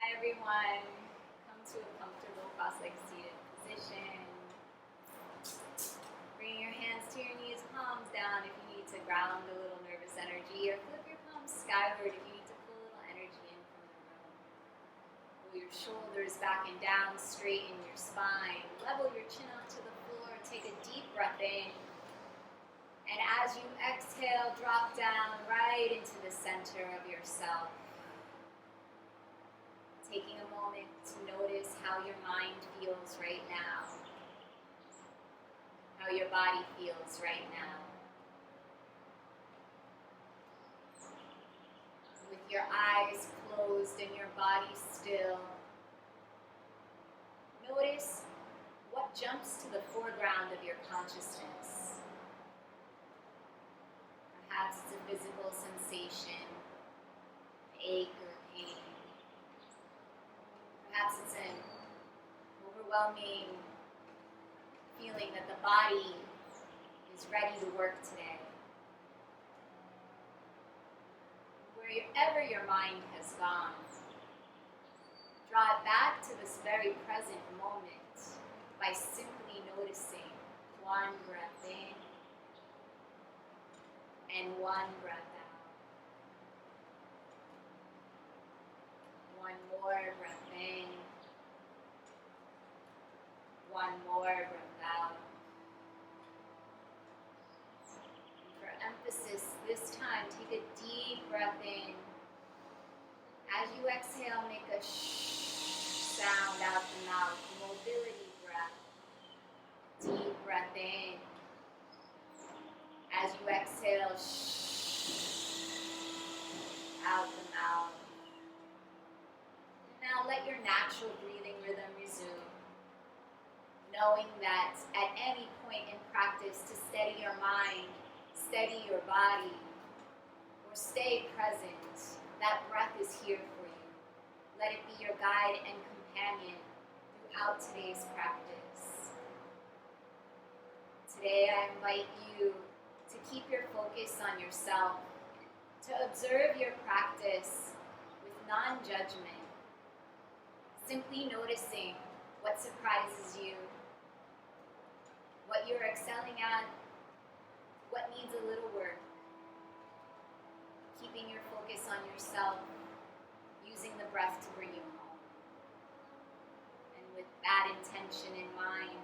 Hi everyone, come to a comfortable cross-legged seated position. Bring your hands to your knees, palms down if you need to ground a little nervous energy, or flip your palms skyward if you need to pull a little energy in from the room. Pull your shoulders back and down, straighten your spine, level your chin up to the floor, take a deep breath in. And as you exhale, drop down right into the center of yourself. Taking a moment to notice how your mind feels right now, how your body feels right now. With your eyes closed and your body still, notice what jumps to the foreground of your consciousness. Perhaps it's a physical sensation, ache or pain. Perhaps it's an overwhelming feeling that the body is ready to work today. Wherever your mind has gone, draw it back to this very present moment by simply noticing one breath in and one breath out. One more breath in, one more breath out. And for emphasis this time, take a deep breath in. As you exhale, make a shh sound out the mouth, mobility breath. Deep breath in. As you exhale, shh out the mouth. Now let your natural breathing rhythm resume, knowing that at any point in practice to steady your mind, steady your body, or stay present, that breath is here for you. Let it be your guide and companion throughout today's practice. Today I invite you to keep your focus on yourself, to observe your practice with non-judgment. Simply noticing what surprises you, what you're excelling at, what needs a little work. Keeping your focus on yourself, using the breath to bring you home. And with that intention in mind,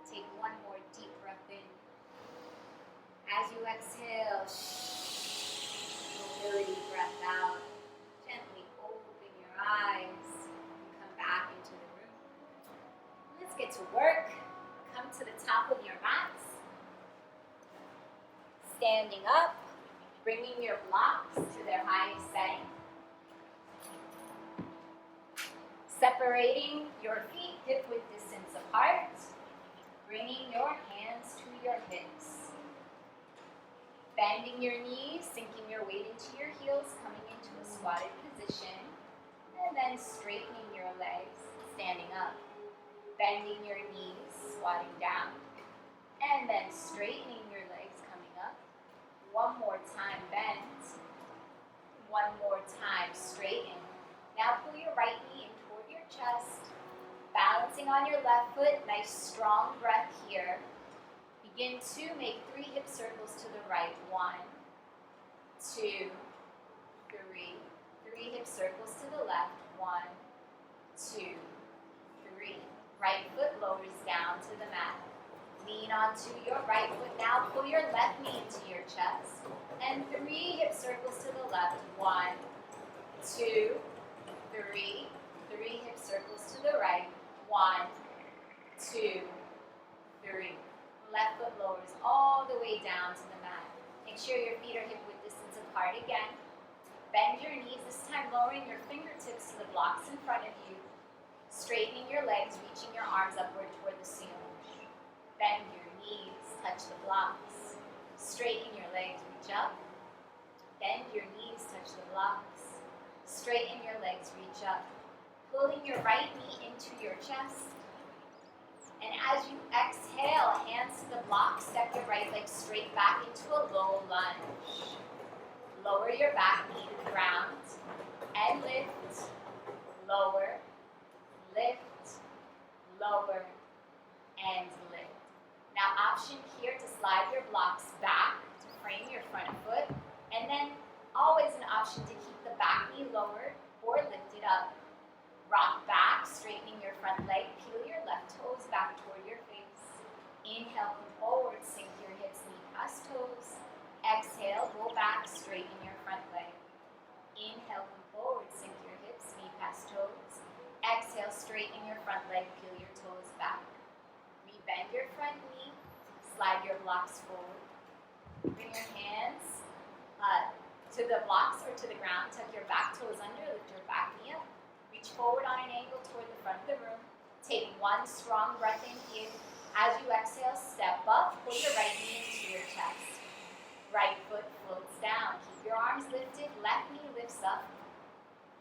take one more deep breath in. As you exhale, mobility breath out. Gently open your eyes. Back into the room. Let's get to work. Come to the top of your mats. Standing up, bringing your blocks to their highest setting. Separating your feet hip-width distance apart. Bringing your hands to your hips. Bending your knees, sinking your weight into your heels, coming into a squatted position. And then straightening your legs, standing up. Bending your knees, squatting down. And then straightening your legs, coming up. One more time, bend. One more time, straighten. Now pull your right knee in toward your chest. Balancing on your left foot, nice strong breath here. Begin to make 3 hip circles to the right. 1, 2, 3. 3 hip circles to the left. 1, 2, 3. Right foot lowers down to the mat. Lean onto your right foot. Now pull your left knee into your chest. And 3 hip circles to the left. 1, 2, 3. 3 hip circles to the right. 1, 2, 3. Left foot lowers all the way down to the mat. Make sure your feet are hip-width distance apart again. Bend your knees, this time lowering your fingertips to the blocks in front of you. Straightening your legs, reaching your arms upward toward the ceiling. Bend your knees, touch the blocks. Straighten your legs, reach up. Bend your knees, touch the blocks. Straighten your legs, reach up. Pulling your right knee into your chest. And as you exhale, hands to the block, step your right leg straight back into a low lunge. Lower your back knee to the ground and lift. lower, lift, lower, and lift. Now option here to slide your blocks back to frame your front foot, and then always an option to keep the back knee lowered or lifted up. Rock back, straightening your front leg, peel your left toes back toward your face. Inhale, come forward, sink your hips, knee past toes. Exhale, go back, straighten your front leg. Inhale, come forward, sink your hips, knee past toes. Exhale, straighten your front leg, peel your toes back. Rebend your front knee, slide your blocks forward. Bring your hands to the blocks or to the ground. Tuck your back toes under, lift your back knee up. Reach forward on an angle toward the front of the room. Take one strong breath in here. As you exhale, step up, pull your right knee into your chest. Right foot floats down. Keep your arms lifted, left knee lifts up.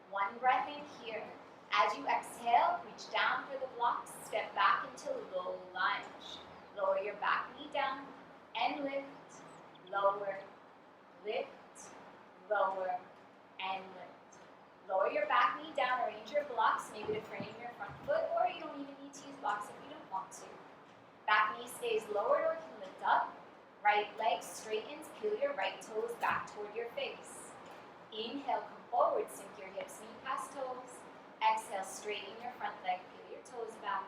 One breath in here. As you exhale, reach down for the blocks, step back into low lunge. Lower your back knee down and lift, lower, lift, lower, and lift. Lower your back knee down, arrange your blocks, maybe to frame your front foot, or you don't even need to use blocks if you don't want to. Back knee stays lowered or can lift up. Right leg straightens, peel your right toes back toward your face. Inhale, come forward, sink your hips, knee past toes. Exhale, straighten your front leg, peel your toes back.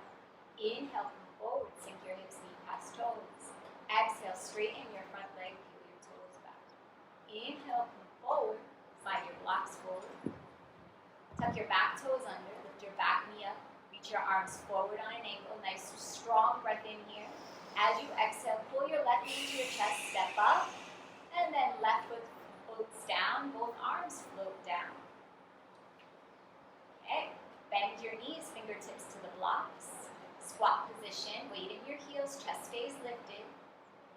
Inhale, come forward, sink your hips, knee past toes. Exhale, straighten your front leg, peel your toes back. Inhale, come forward, slide your blocks forward. Tuck your back toes under, lift your back knee up, reach your arms forward on an angle. Nice strong breath in here. As you exhale, pull your left knee to your chest, step up, and then left foot floats down, both arms float down. Okay, bend your knees, fingertips to the blocks. Squat position, weight in your heels, chest stays lifted.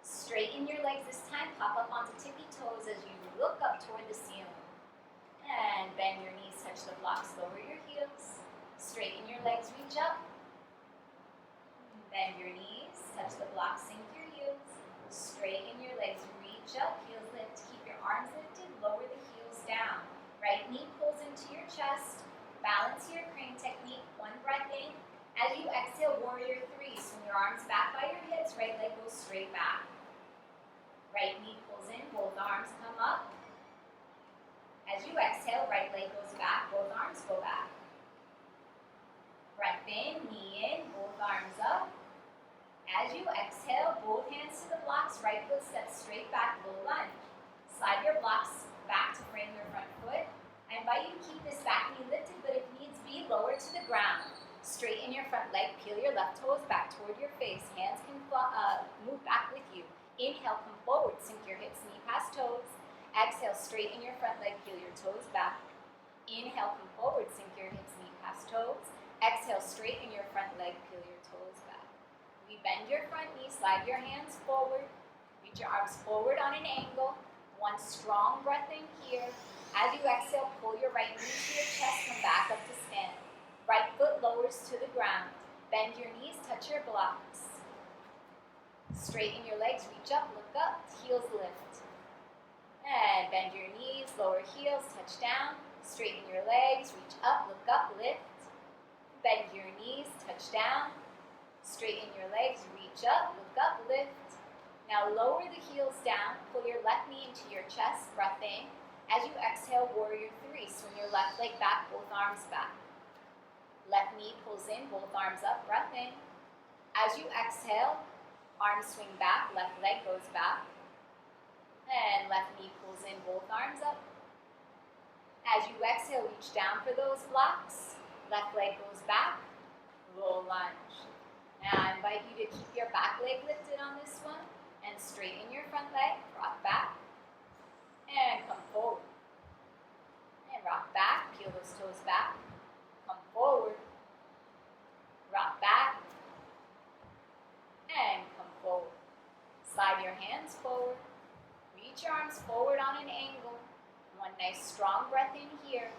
Straighten your legs this time, pop up onto tippy toes as you look up toward the ceiling. And bend your knees, touch the blocks, lower your heels. Straighten your legs, reach up. Bend your knees, touch the blocks, sink your heels. Straighten your legs, reach up, heels lift. Keep your arms lifted, lower the heels down. Right knee pulls into your chest. Balance your crane technique, one breath in. As you exhale, warrior three. Swing your arms back by your hips, right leg goes straight back. Right knee pulls in, both arms come up. As you exhale, right leg goes back, both arms go back. Breath in, knee in, both arms up. As you exhale, both hands to the blocks, right foot steps straight back, low lunge. Slide your blocks back to frame your front foot. I invite you to keep this back knee lifted, but if needs be, lower to the ground. Straighten your front leg, peel your left toes back toward your face. Hands can move back with you. Inhale, come forward, sink your hips, knee past toes. Exhale, straighten your front leg, peel your toes back. Inhale, come forward, sink your hips, knee past toes. Exhale, straighten your front leg, peel your toes back. Rebend your front knee, slide your hands forward. Reach your arms forward on an angle. One strong breath in here. As you exhale, pull your right knee to your chest, come back up to stand. Right foot lowers to the ground. Bend your knees, touch your blocks. Straighten your legs, reach up, look up, heels lift. And bend your knees, lower heels, touch down. Straighten your legs, reach up, lift. Bend your knees, touch down. Straighten your legs, reach up, lift. Now lower the heels down, pull your left knee into your chest, breath in. As you exhale, warrior three, swing your left leg back, both arms back. Left knee pulls in, both arms up, breath in. As you exhale, arms swing back, left leg goes back. And left knee pulls in, both arms up. As you exhale, reach down for those blocks. Left leg goes back, low lunge. Now I invite you to keep your back leg lifted on this one and straighten your front leg, rock back, and come forward. And rock back, peel those toes back, come forward, rock back, and come forward. Slide your hands forward, reach your arms forward on an angle. One nice strong breath in here.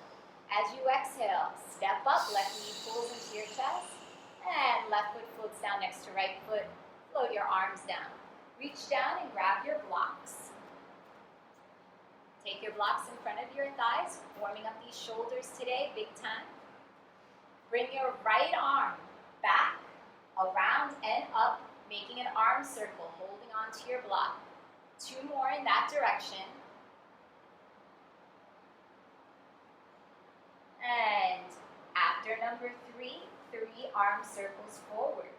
As you exhale, step up, left knee pulls into your chest, and left foot floats down next to right foot. Float your arms down. Reach down and grab your blocks. Take your blocks in front of your thighs, warming up these shoulders today, big time. Bring your right arm back, around and up, making an arm circle, holding onto your block. 2 more in that direction. And after number 3, 3 arm circles forward.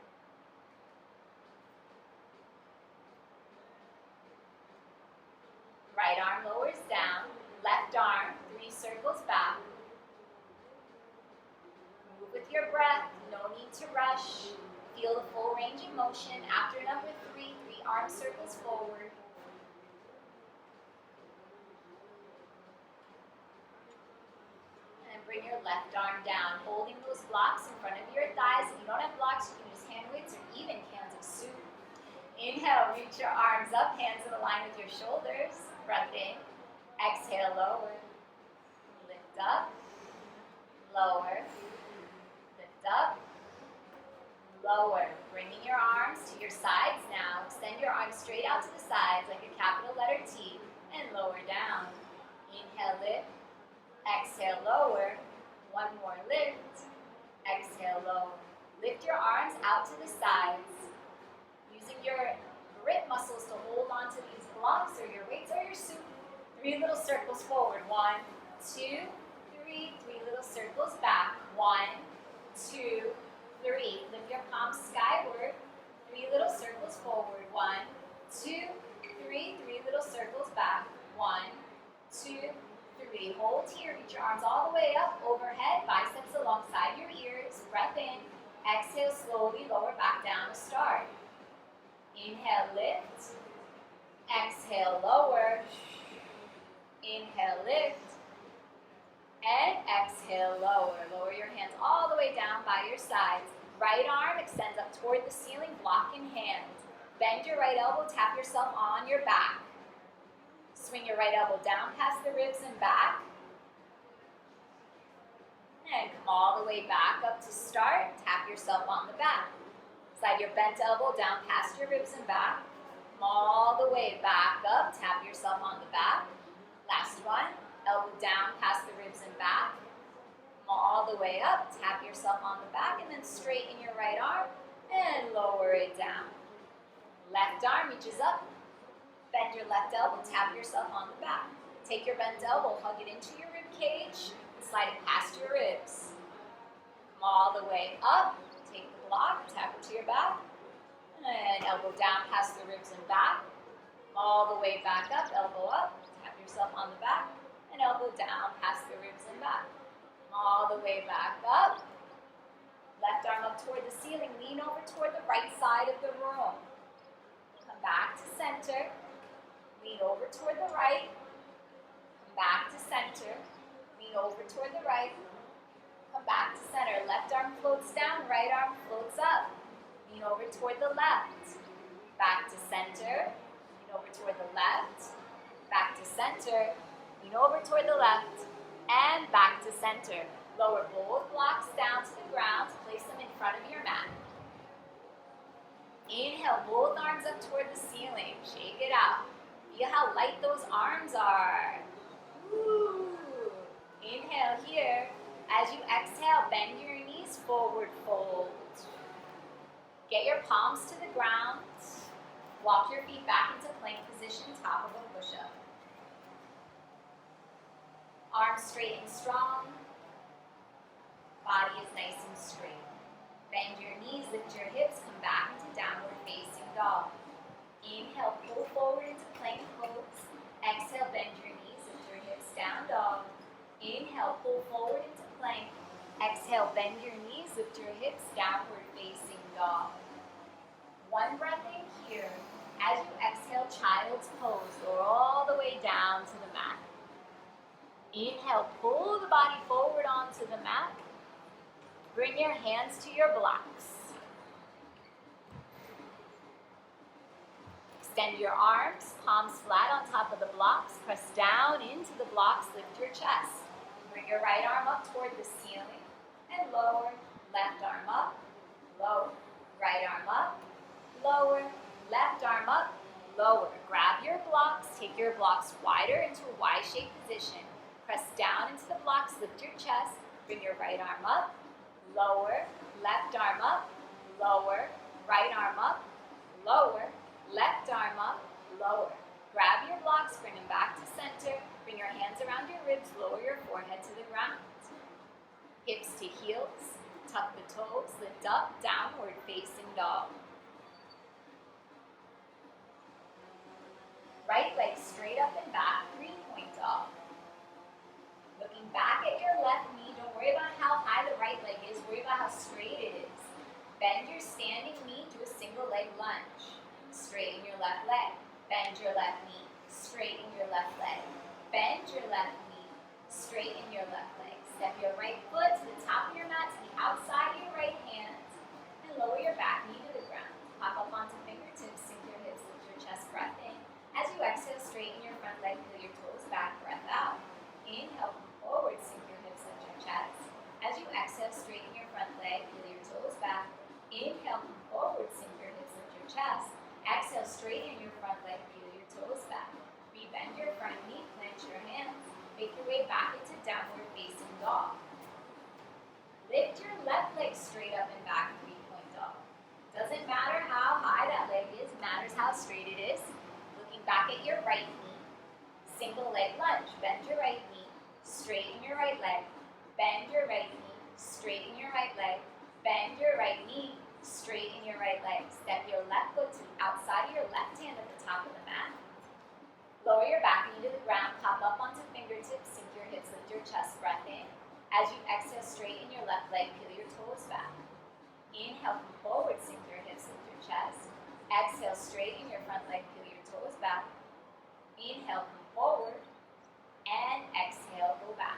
Right arm lowers down, left arm, 3 circles back. Move with your breath, no need to rush. Feel the full range of motion. After number 3, 3 arm circles forward. And bring your left arm down, holding those blocks in front of your thighs. If you don't have blocks, you can use hand weights or even cans of soup. Inhale, reach your arms up, hands in line with your shoulders. Breath in. Exhale, lower. Lift up. Lower. Lift up. Lower. Bringing your arms to your sides now. Extend your arms straight out to the sides like a capital letter T and lower down. Inhale, lift. Exhale, lower. 1 more lift. Exhale, lower. Lift your arms out to the sides. Using your grip muscles to hold on to these blocks or your weights or your soup. 3 little circles forward. 1, 2, 3. 3 little circles back. 1, 2, 3. Lift your palms skyward. 3 little circles forward. 1, 2, 3. 3 little circles back. 1, 2, 3. Hold here. Reach your arms all the way up, overhead, biceps alongside your ears. Breath in. Exhale, slowly lower back down to start. Inhale, lift. Exhale, lower. Inhale, lift. And exhale, lower. Lower your hands all the way down by your sides. Right arm extends up toward the ceiling, block in hand. Bend your right elbow, tap yourself on your back. Swing your right elbow down past the ribs and back. And come all the way back up to start. Tap yourself on the back. Slide your bent elbow down past your ribs and back. Come all the way back up. Tap yourself on the back. Last one. Elbow down past the ribs and back. Come all the way up. Tap yourself on the back and then straighten your right arm and lower it down. Left arm reaches up. Bend your left elbow. Tap yourself on the back. Take your bent elbow. Hug it into your rib cage. And slide it past your ribs. Come all the way up. Take the block. Tap it to your back. And elbow down past the ribs and back. All the way back up. Elbow up. Tap yourself on the back. And elbow down past the ribs and back. All the way back up. Left arm up toward the ceiling. Lean over toward the right side of the room. Come back to center. Lean over toward the right. Come back to center. Lean over toward the right. Come back to center. Left arm floats down. Right arm floats up. Lean over toward the left. Back to center. Lean over toward the left. Back to center. Lean over toward the left. And back to center. Lower both blocks down to the ground. Place them in front of your mat. Inhale, both arms up toward the ceiling. Shake it out. Feel how light those arms are. Woo. Inhale here. As you exhale, bend your knees forward, fold. Get your palms to the ground. Walk your feet back into plank position, top of a push-up. Arms straight and strong. Body is nice and straight. Bend your knees, lift your hips, come back into downward facing dog. Inhale, pull forward into plank pose. Exhale, bend your knees, lift your hips, down dog. Inhale, pull forward into plank. Exhale, bend your knees, lift your hips, downward facing dog. 1 breath in here. As you exhale, child's pose. Lower all the way down to the mat. Inhale, pull the body forward onto the mat. Bring your hands to your blocks. Extend your arms, palms flat on top of the blocks. Press down into the blocks, lift your chest. Bring your right arm up toward the ceiling and lower. Left arm up, lower. Right arm up, lower. Left arm up, lower. Grab your blocks, take your blocks wider into a Y-shaped position. Press down into the blocks, lift your chest. Bring your right arm up, lower, left arm up, lower, right arm up, lower, left arm up, lower. Grab your blocks, bring them back to center. Bring your hands around your ribs, lower your forehead to the ground. Hips to heels, tuck the toes, lift up, downward facing dog. Right leg straight up and back, 3-point dog. Looking back at your left knee, don't worry about how high the right leg is, worry about how straight it is. Bend your standing knee, do a single leg lunge. Straighten your left leg. Bend your left knee, straighten your left leg. Bend your left knee, straighten your left leg. Step your right foot to the top of your mat, to the outside of your right hand, and lower your back knee to the ground. Hop up onto fingertips, sink your hips, lift your chest, breath in. As you exhale, straighten your front leg, peel your toes back, breath out. Inhale, come forward, sink your hips, lift your chest. As you exhale, straighten your front leg, peel your toes back. Inhale, come forward, sink your hips, lift your chest. Exhale, straighten your front leg, peel your toes back. Rebend your front knee, plant your hands. Make your way back into downward facing dog. Lift your left leg straight up and back, 3-point dog. Doesn't matter how high that leg is, matters how straight it is. Looking back at your right knee, single leg lunge. Bend your right knee, straighten your right leg. Bend your right knee, straighten your right leg. Bend your right knee, straighten your right leg. Step your left foot to the outside of your left hand at the top of the mat. Lower your back knee to the ground, pop up onto fingertips, sink your hips, lift your chest, breath in. As you exhale, straighten your left leg, peel your toes back. Inhale, come forward, sink your hips, lift your chest. Exhale, straighten your front leg, peel your toes back. Inhale, come forward, and exhale, go back.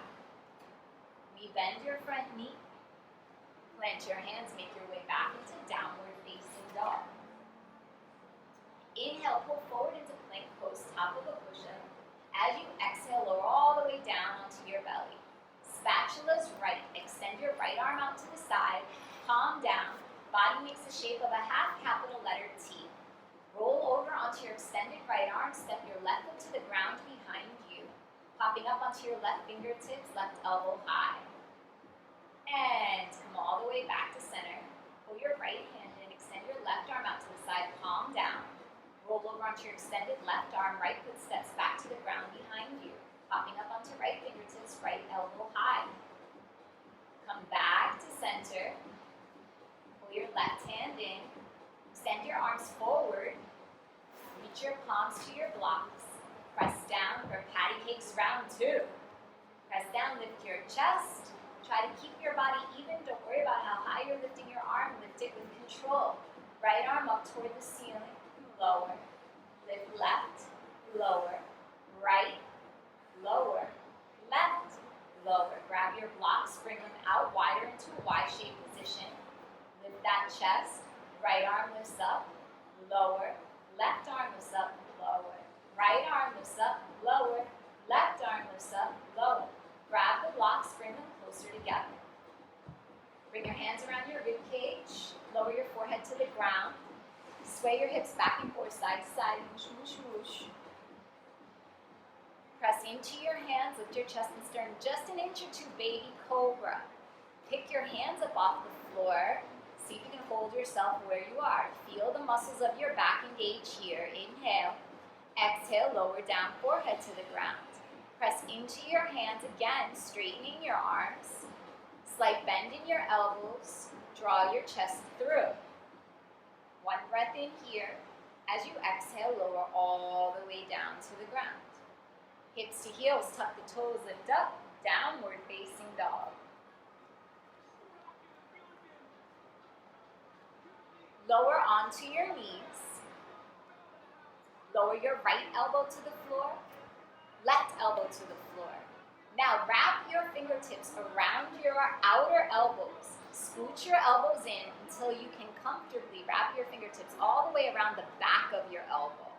Rebend your front knee, plant your hands, make your way back into downward facing dog. Inhale, pull forward into plank pose, top of a push-up. As you exhale, lower all the way down onto your belly. Spatula's right. Extend your right arm out to the side. Palm down. Body makes the shape of a half capital letter T. Roll over onto your extended right arm. Step your left foot to the ground behind you. Popping up onto your left fingertips, left elbow high. And come all the way back to center. Pull your right hand in. Extend your left arm out to the side. Palm down. Roll over onto your extended left arm, right foot steps back to the ground behind you. Popping up onto right fingertips, right elbow high. Come back to center. Pull your left hand in. Extend your arms forward. Reach your palms to your blocks. Press down for patty cakes round 2. Press down, lift your chest. Try to keep your body even. Don't worry about how high you're lifting your arm. Lift it with control. Right arm up toward the ceiling. Lower, lift left, lower, right, lower, left, lower. Grab your blocks, bring them out wider into a Y-shaped position. Lift that chest, right arm lifts up, lower, left arm lifts up, lower. Right arm lifts up, lower, left arm lifts up, lower. Grab the blocks, bring them closer together. Bring your hands around your rib cage, lower your forehead to the ground. Sway your hips back and forth, side to side, whoosh, whoosh, whoosh. Press into your hands, lift your chest and sternum just an inch or 2, baby cobra. Pick your hands up off the floor. See if you can hold yourself where you are. Feel the muscles of your back engage here. Inhale. Exhale, lower down, forehead to the ground. Press into your hands again, straightening your arms. Slight bend in your elbows. Draw your chest through. One breath in here. As you exhale, lower all the way down to the ground. Hips to heels, tuck the toes, lift up, downward facing dog. Lower onto your knees. Lower your right elbow to the floor, left elbow to the floor. Now wrap your fingertips around your outer elbows. Scooch your elbows in until you can comfortably wrap your fingertips all the way around the back of your elbow.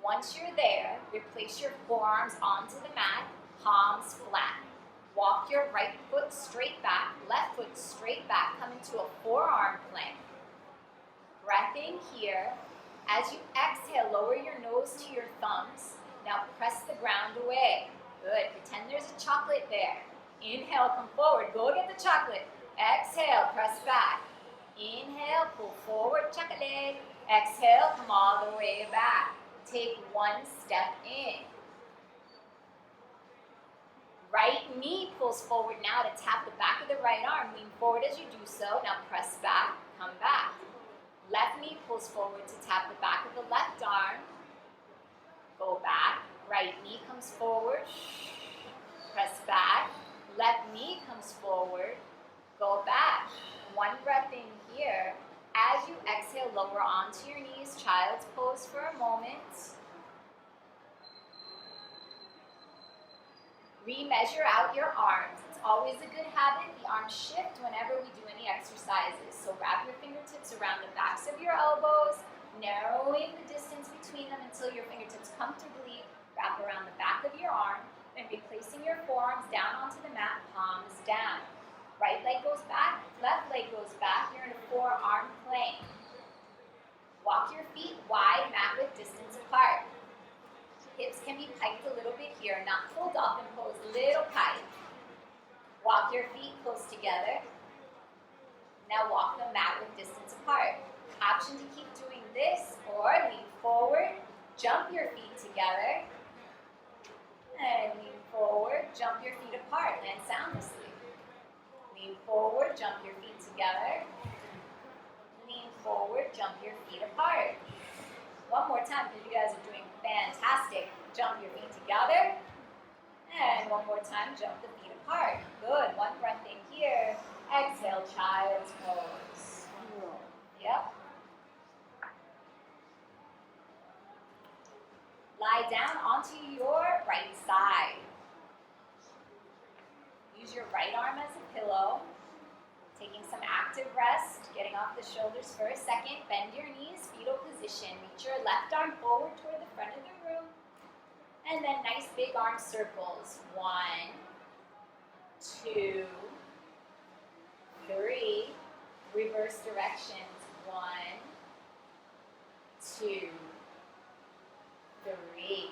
Once you're there, replace your forearms onto the mat, palms flat. Walk your right foot straight back, left foot straight back, come into a forearm plank. Breath in here. As you exhale, lower your nose to your thumbs. Now press the ground away. Good. Pretend there's a chocolate there. Inhale, come forward. Go get the chocolate. Exhale, press back. Inhale, pull forward, check a leg. Exhale, come all the way back. Take one step in. Right knee pulls forward now to tap the back of the right arm. Lean forward as you do so. Now press back, come back. Left knee pulls forward to tap the back of the left arm. Go back. Right knee comes forward. Press back. Left knee comes forward. Go back. One breath in here. As you exhale, lower onto your knees. Child's pose for a moment. Remeasure out your arms. It's always a good habit. The arms shift whenever we do any exercises. So wrap your fingertips around the backs of your elbows, narrowing the distance between them until your fingertips comfortably wrap around the back of your arm, and replacing your forearms down onto the mat, palms down. Right leg goes back, left leg goes back. You're in a forearm plank. Walk your feet wide, mat width distance apart. Hips can be piked a little bit here, not full dolphin pose, little pike. Walk your feet close together. Now walk them mat width distance apart. Option to keep doing this, or lean forward, jump your feet together, and lean forward, jump your feet apart, land soundlessly. Lean forward, jump your feet together. Lean forward, jump your feet apart. One more time, because you guys are doing fantastic. Jump your feet together. And one more time, jump the feet apart. Good. One breath in here. Exhale, child's pose. Yep. Lie down onto your right side. Use your right arm as a pillow. Taking some active rest, getting off the shoulders for a second. Bend your knees, fetal position. Reach your left arm forward toward the front of the room. And then nice big arm circles. 1, 2, 3. Reverse directions. 1, 2, 3.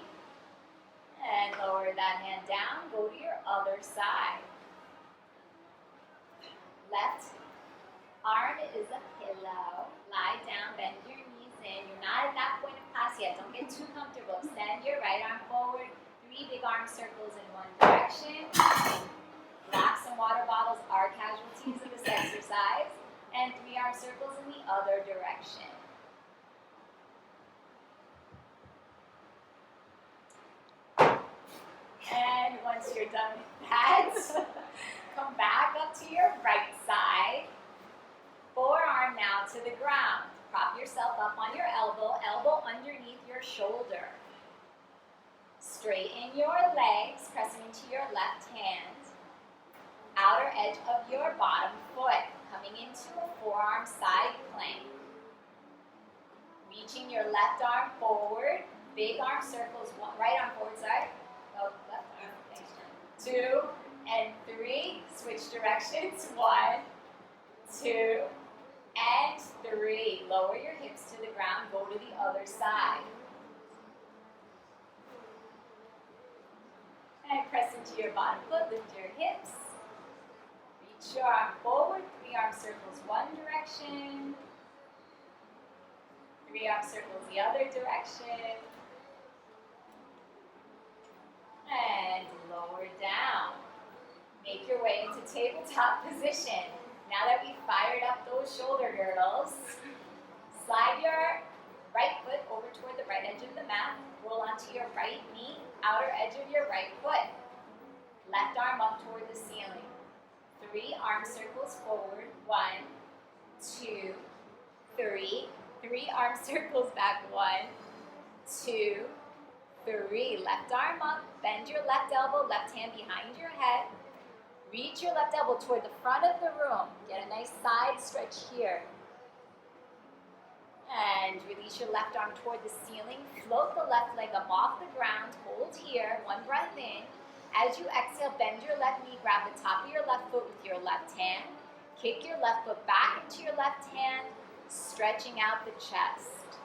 And lower that hand down. Go to your other side. Left arm is a pillow. Lie down, bend your knees in. You're not at that point of class yet. Don't get too comfortable. Extend your right arm forward. 3 big arm circles in one direction. Laps and water bottles are casualties of this exercise. And 3 arm circles in the other direction. And once you're done with that, come back up to your right side. Forearm now to the ground. Prop yourself up on your elbow, elbow underneath your shoulder. Straighten your legs, pressing into your left hand. Outer edge of your bottom foot, coming into a forearm side plank. Reaching your left arm forward, big arm circles, right arm forward, sorry. Oh, left arm, thanks. 2 and 3, switch directions. 1, 2, and 3. Lower your hips to the ground, go to the other side. And press into your bottom foot, lift your hips. Reach your arm forward, 3 arm circles one direction. 3 arm circles the other direction. And lower down. Make your way into tabletop position. Now that we've fired up those shoulder girdles, slide your right foot over toward the right edge of the mat. Roll onto your right knee, outer edge of your right foot. Left arm up toward the ceiling. 3 arm circles forward. 1, 2, 3. 3 arm circles back. 1, 2, 3. Left arm up. Bend your left elbow, left hand behind your head. Reach your left elbow toward the front of the room. Get a nice side stretch here. And release your left arm toward the ceiling. Float the left leg up off the ground. Hold here. One breath in. As you exhale, bend your left knee. Grab the top of your left foot with your left hand. Kick your left foot back into your left hand, stretching out the chest.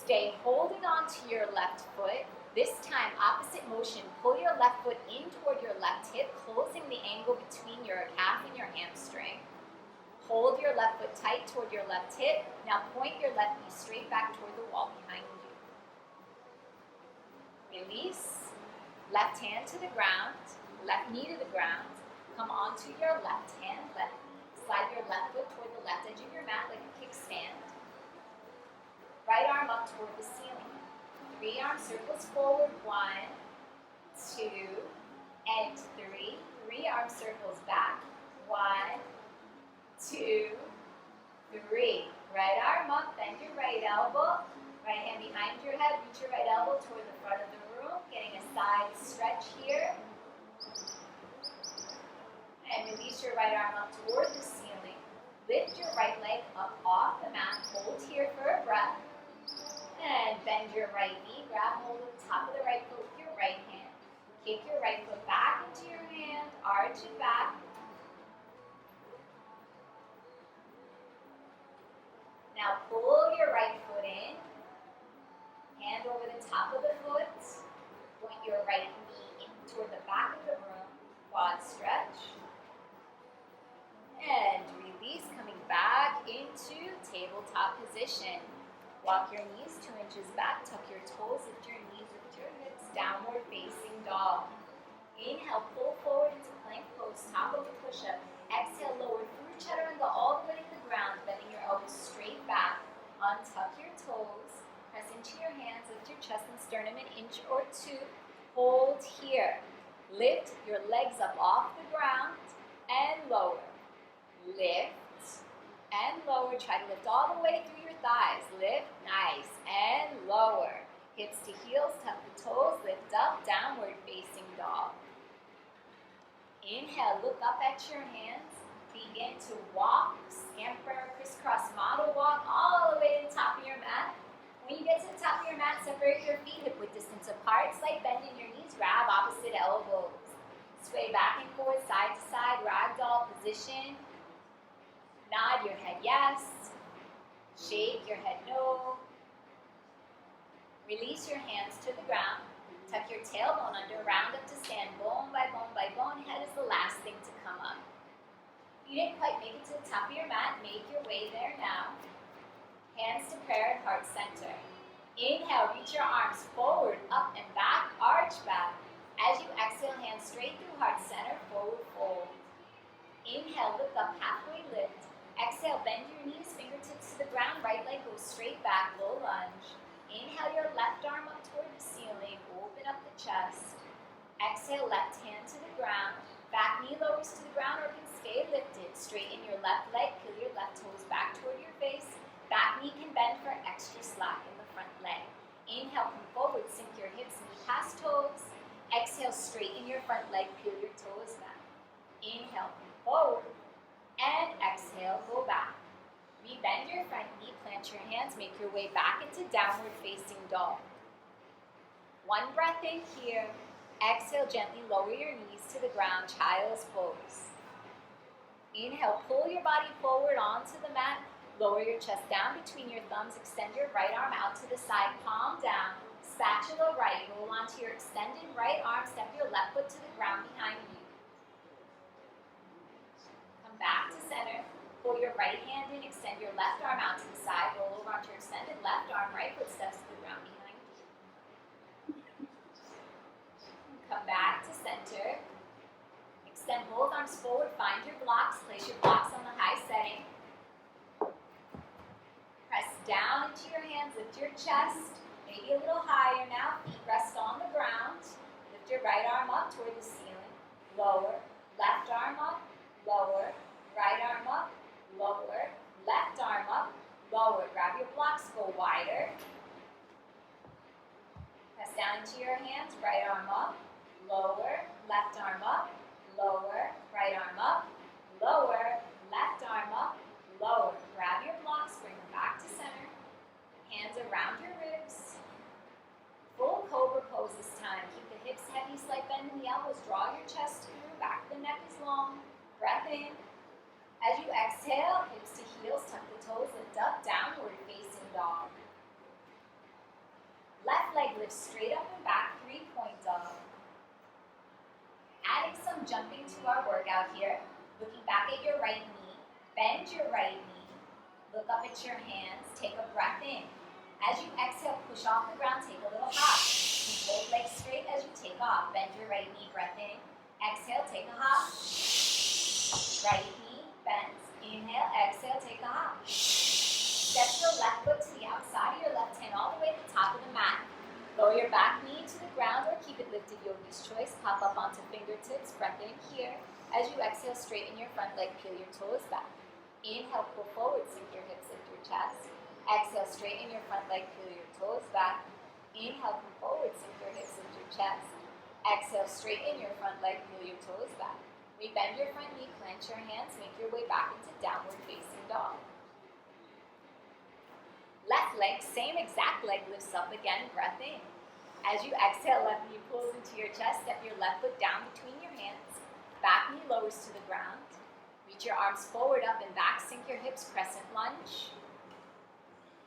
Stay holding on to your left foot. This time, opposite motion. Pull your left foot in toward your left hip, closing the angle between your your calf and your hamstring. Hold your left foot tight toward your left hip. Now point your left knee straight back toward the wall behind you. Release. Left hand to the ground. Left knee to the ground. Come onto your left hand, left knee. Slide your left foot toward the left edge of your mat like a kickstand. Right arm up toward the ceiling. 3 arm circles forward. 1, 2, and 3. 3 arm circles back. 1, 2, 3. Right arm up, bend your right elbow. Right hand behind your head, reach your right elbow toward the front of the room. Getting a side stretch here. And release your right arm up toward the ceiling. Lift your right leg up off the mat. Hold here for a breath. And bend your right knee. Grab hold of the top of the right foot with your right hand. Kick your right foot back into your hand. Arch it back. Now pull your right foot in. Hand over the top of the foot. Point your right knee in toward the back of the room. Quad stretch. And release, coming back into tabletop position. Walk your knees 2 inches back, tuck your toes, lift your knees, lift your hips, downward facing dog. Inhale, pull forward into plank pose, top of the push-up. Exhale, lower through chaturanga all the way to the ground, bending your elbows straight back. Untuck your toes, press into your hands, lift your chest and sternum an inch or 2. Hold here. Lift your legs up off the ground and lower. Lift and lower. Try to lift all the way through your thighs. Lift, nice, and lower. Hips to heels, tuck the toes, lift up, downward facing dog. Inhale, look up at your hands. Begin to walk, scamper, crisscross model walk all the way to the top of your mat. When you get to the top of your mat, separate your feet hip width distance apart. Slight bend in your knees, grab opposite elbows. Sway back and forth, side to side, ragdoll position. Nod your head yes. Shake your head no. Release your hands to the ground. Tuck your tailbone under, round up to stand, bone by bone by bone. Head is the last thing to come up. If you didn't quite make it to the top of your mat, make your way there now. Hands to prayer and heart center. Inhale, reach your arms forward, up and back, arch back. As you exhale, hands straight through heart center, forward fold. Inhale, look up, halfway lift. Exhale, bend your knees, fingertips to the ground, right leg goes straight back, low lunge. Inhale your left arm up toward the ceiling, open up the chest. Exhale, left hand to the ground. Back knee lowers to the ground or can stay lifted. Straighten your left leg, peel your left toes back toward your face. Back knee can bend for extra slack in the front leg. Inhale, come forward, sink your hips, knee past toes. Exhale, straighten your front leg, peel your toes back. Inhale, come forward. And exhale, go back. Rebend your front knee, plant your hands, make your way back into downward facing dog. 1 breath in here. Exhale, gently lower your knees to the ground, child's pose. Inhale, pull your body forward onto the mat. Lower your chest down between your thumbs. Extend your right arm out to the side, palm down. Spatula right, roll onto your extended right arm. Step your left foot to the ground behind you. Come back to center. Pull your right hand in, extend your left arm out to the side. Roll over onto your extended left arm. Right foot steps to the ground behind you. Come back to center. Extend both arms forward. Find your blocks. Place your blocks on the high setting. Press down into your hands. Lift your chest. Maybe a little higher now. Feet rest on the ground. Lift your right arm up toward the ceiling. Lower. Left arm up. Lower. Right arm up. Lower. Left arm up. Lower. Grab your blocks. Go wider. Press down into your hands. Right arm up. Lower. Left arm up. Lower. Right arm up. Lower. Left arm up. Lower. Grab your blocks. Bring them back to center. Hands around your ribs. Full cobra pose this time. Keep the hips heavy, slight bend in the elbows. Draw your chest through. Back of the neck is long. Breath in. As you exhale, hips to heels, tuck the toes, lift up, downward facing dog. Left leg lifts straight up and back, 3-point dog. Adding some jumping to our workout here. Looking back at your right knee, bend your right knee, look up at your hands, take a breath in. As you exhale, push off the ground, take a little hop. Keep both legs straight as you take off. Bend your right knee, breath in. Exhale, take a hop. Right knee bends. Inhale, exhale, take a hop. Step your left foot to the outside of your left hand all the way to the top of the mat. Lower your back knee to the ground or keep it lifted, yogi's choice. Pop up onto fingertips, breath in here. As you exhale, straighten your front leg, peel your toes back. Inhale, pull forward, sink your hips, lift your chest. Exhale, straighten your front leg, peel your toes back. Inhale, come forward, sink your hips, lift your chest. Exhale, straighten your front leg, peel your toes back. Rebend your front knee, clench your hands, make your way back into downward facing dog. Left leg, same exact leg lifts up again, breath in. As you exhale, left knee pulls into your chest, step your left foot down between your hands. Back knee lowers to the ground. Reach your arms forward, up and back, sink your hips, crescent lunge.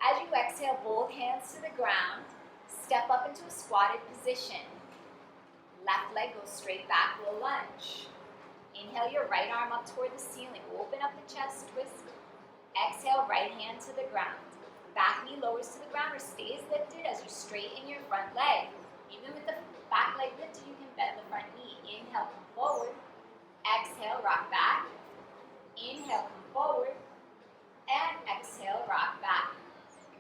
As you exhale, both hands to the ground. Step up into a squatted position. Left leg goes straight back, we'll lunge. Inhale your right arm up toward the ceiling. Open up the chest, twist. Exhale, right hand to the ground. Back knee lowers to the ground or stays lifted as you straighten your front leg. Even with the back leg lifted, you can bend the front knee. Inhale, come forward. Exhale, rock back. Inhale, come forward. And exhale, rock back.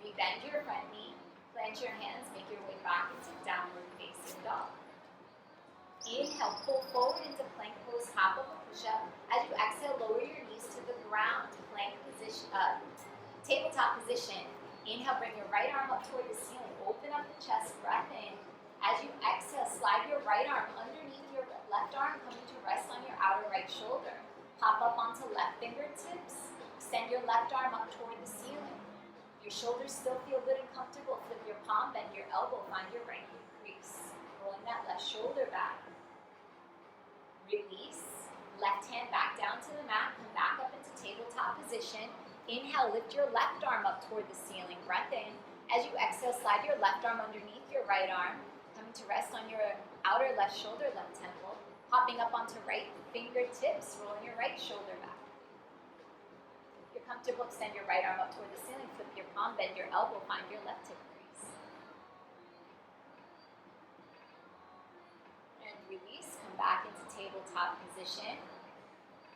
Rebend your front knee. Clench your hands. Make your way back into downward facing dog. Inhale, pull forward into plank pose, top of a push-up. As you exhale, lower your knees to the ground, plank position, tabletop position. Inhale, bring your right arm up toward the ceiling. Open up the chest, breath in. As you exhale, slide your right arm underneath your left arm, coming to rest on your outer right shoulder. Pop up onto left fingertips. Extend your left arm up toward the ceiling. Your shoulders still feel good and comfortable. Flip your palm, bend your elbow, find your right hip crease. Rolling that left shoulder back. Release. Left hand back down to the mat. Come back up into tabletop position. Inhale, lift your left arm up toward the ceiling. Breath in. As you exhale, slide your left arm underneath your right arm. Coming to rest on your outer left shoulder, left temple. Hopping up onto right fingertips. Rolling your right shoulder back. If you're comfortable, extend your right arm up toward the ceiling. Flip your palm, bend your elbow. Find your left hip crease. And release. Come back into tabletop position.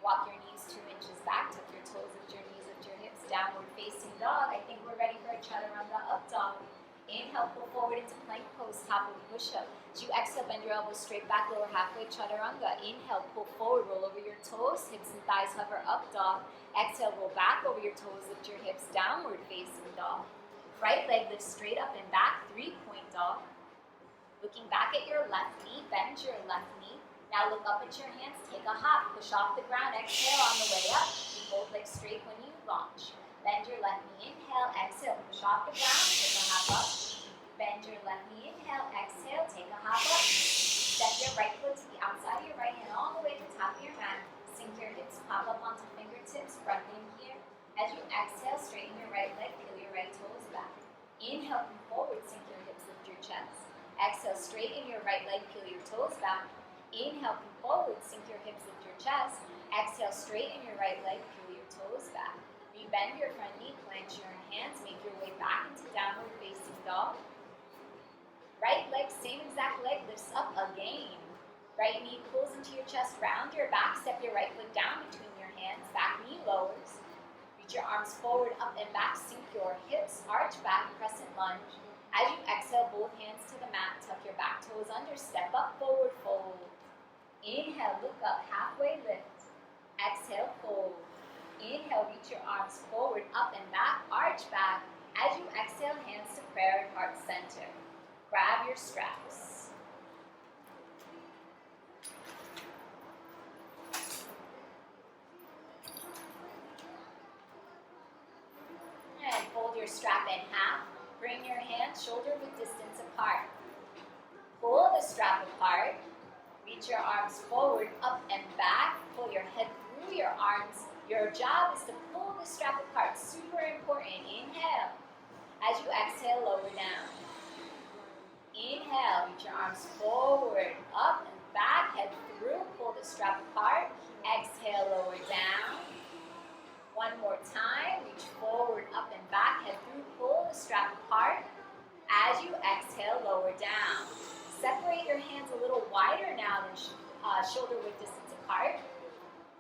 Walk your knees 2 inches back, tuck your toes, lift your knees, lift your hips, downward facing dog. I think we're ready for a chaturanga up dog. Inhale, pull forward into plank pose, top of push-up. As you exhale, bend your elbows straight back, lower halfway chaturanga. Inhale, pull forward, roll over your toes, hips and thighs hover up dog. Exhale, roll back over your toes, lift your hips, downward facing dog. Right leg lifts straight up and back, 3-point dog. Looking back at your left knee, bend your left knee. Now look up at your hands, take a hop, push off the ground, exhale on the way up. Keep both legs straight when you launch. Bend your left knee, inhale, exhale, push off the ground, take a hop up. Bend your left knee, inhale, exhale, take a hop up. Step your right foot to the outside of your right hand all the way to the top of your mat. Sink your hips, pop up onto fingertips, breath in here. As you exhale, straighten your right leg, peel your right toes back. Inhale, come forward, sink your hips, lift your chest. Exhale, straighten your right leg, peel your toes back. Inhale, come forward, sink your hips, lift your chest. Exhale, straighten your right leg, peel your toes back. Rebend your front knee, clench your hands, make your way back into downward facing dog. Right leg, same exact leg, lifts up again. Right knee pulls into your chest, round your back, step your right foot down between your hands, back knee lowers. Reach your arms forward, up and back, sink your hips, arch back, crescent lunge. As you exhale, both hands to the mat, tuck your back toes under, step up, forward fold. Inhale, look up, halfway lift. Exhale, fold. Inhale, reach your arms forward, up and back, arch back. As you exhale, hands to prayer and heart center. Grab your straps. And fold your strap in half. Bring your hands shoulder width distance apart. Pull the strap apart. Reach your arms forward, up and back. Pull your head through your arms. Your job is to pull the strap apart. Super important. Inhale. As you exhale, lower down. Inhale. Reach your arms forward, up and back. Head through. Pull the strap apart. Exhale, lower lower down. Separate your hands a little wider now than shoulder width distance apart.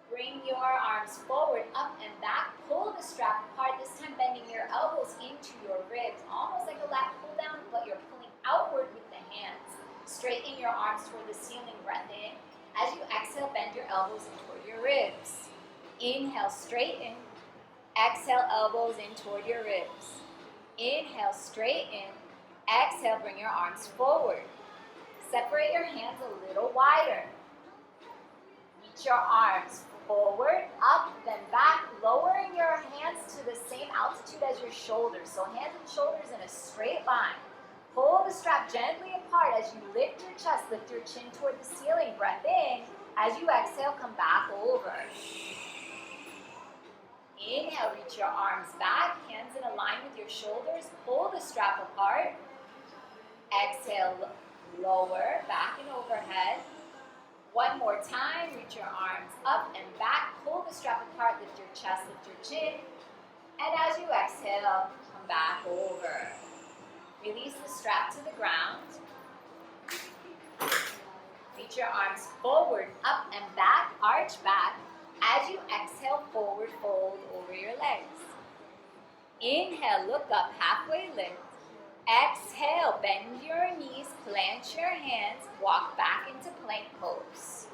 Bring your arms forward, up and back. Pull the strap apart, this time bending your elbows into your ribs, almost like a lat pull down, but you're pulling outward with the hands. Straighten your arms toward the ceiling, breath in. As you exhale, bend your elbows in toward your ribs. Inhale, straighten. Exhale, elbows in toward your ribs. Inhale, straighten. Exhale, bring your arms forward. Separate your hands a little wider. Reach your arms forward, up, then back, lowering your hands to the same altitude as your shoulders. So hands and shoulders in a straight line. Pull the strap gently apart as you lift your chest, lift your chin toward the ceiling. Breath in. As you exhale, come back over. Inhale, reach your arms back, hands in a line with your shoulders. Pull the strap apart. Exhale, lower, back and overhead. One more time, reach your arms up and back, pull the strap apart, lift your chest, lift your chin. And as you exhale, come back over. Release the strap to the ground. Reach your arms forward, up and back, arch back. As you exhale, forward fold over your legs. Inhale, look up, halfway lift. Exhale, bend your knees, plant your hands, walk back into plank pose.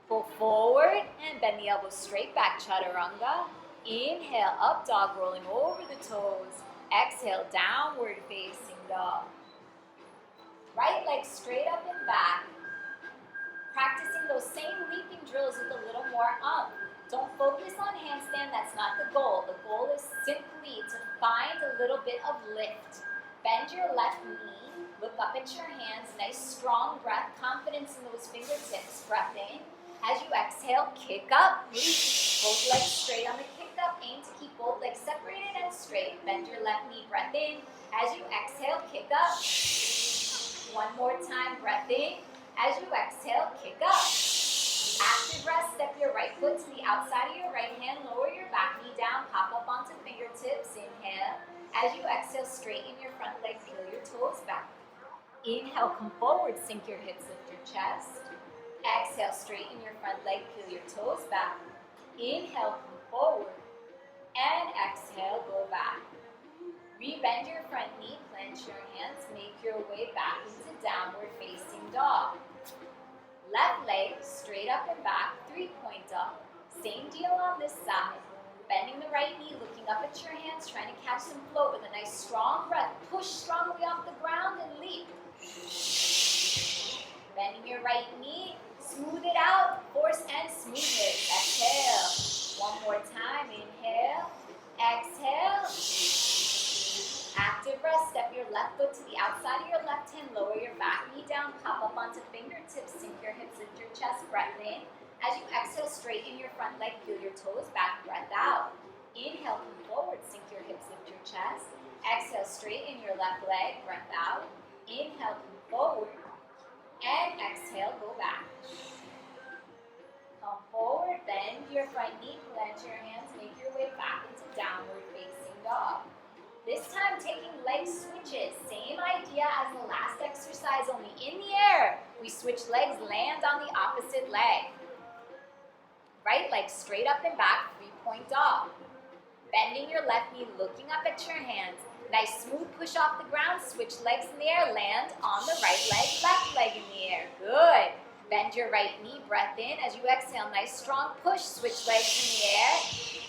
Pull forward and bend the elbows straight back, chaturanga. Inhale, up dog, rolling over the toes. Exhale, downward facing dog. Right leg straight up and back. Practicing those same leaping drills with a little more Don't focus on handstand, that's not the goal. The goal is simply to find a little bit of lift. Bend your left knee, look up at your hands, nice strong breath, confidence in those fingertips. Breath in. As you exhale, kick up, reach both legs straight on the kick up. Aim to keep both legs separated and straight. Bend your left knee, breath in. As you exhale, kick up. One more time, breath in. As you exhale, kick up. Active rest, step your right foot to the outside of your right hand, lower your back knee down, pop up onto fingertips, inhale. As you exhale, straighten your front leg, peel your toes back. Inhale, come forward, sink your hips, lift your chest. Exhale, straighten your front leg, peel your toes back. Inhale, come forward. And exhale, go back. Rebend your front knee, clench your hands, make your way back into downward facing dog. Left leg, straight up and back, 3-point dog. Same deal on this side. Bending the right knee, looking up at your hands, trying to catch some float with a nice strong breath. Push strongly off the ground and leap. Bending your right knee, smooth it out, force and smooth it. Exhale. One more time, inhale. Exhale. Active rest, step your left foot to the outside of your left hand, lower your back knee down, pop up onto fingertips, sink your hips, lift your chest, breath in. As you exhale, straighten your front leg, peel your toes back, breath out. Inhale, come forward, sink your hips, lift your chest. Exhale, straighten your left leg, breath out. Inhale, come forward. And exhale, go back. Come forward, bend your front knee, plant your hands, make your way back into downward facing dog. This time taking leg switches, same idea as the last exercise, only in the air. We switch legs, land on the opposite leg. Right leg straight up and back, 3-point dog. Bending your left knee, looking up at your hands. Nice smooth push off the ground, switch legs in the air, land on the right leg, left leg in the air. Good. Bend your right knee, breath in. As you exhale, nice strong push, switch legs in the air.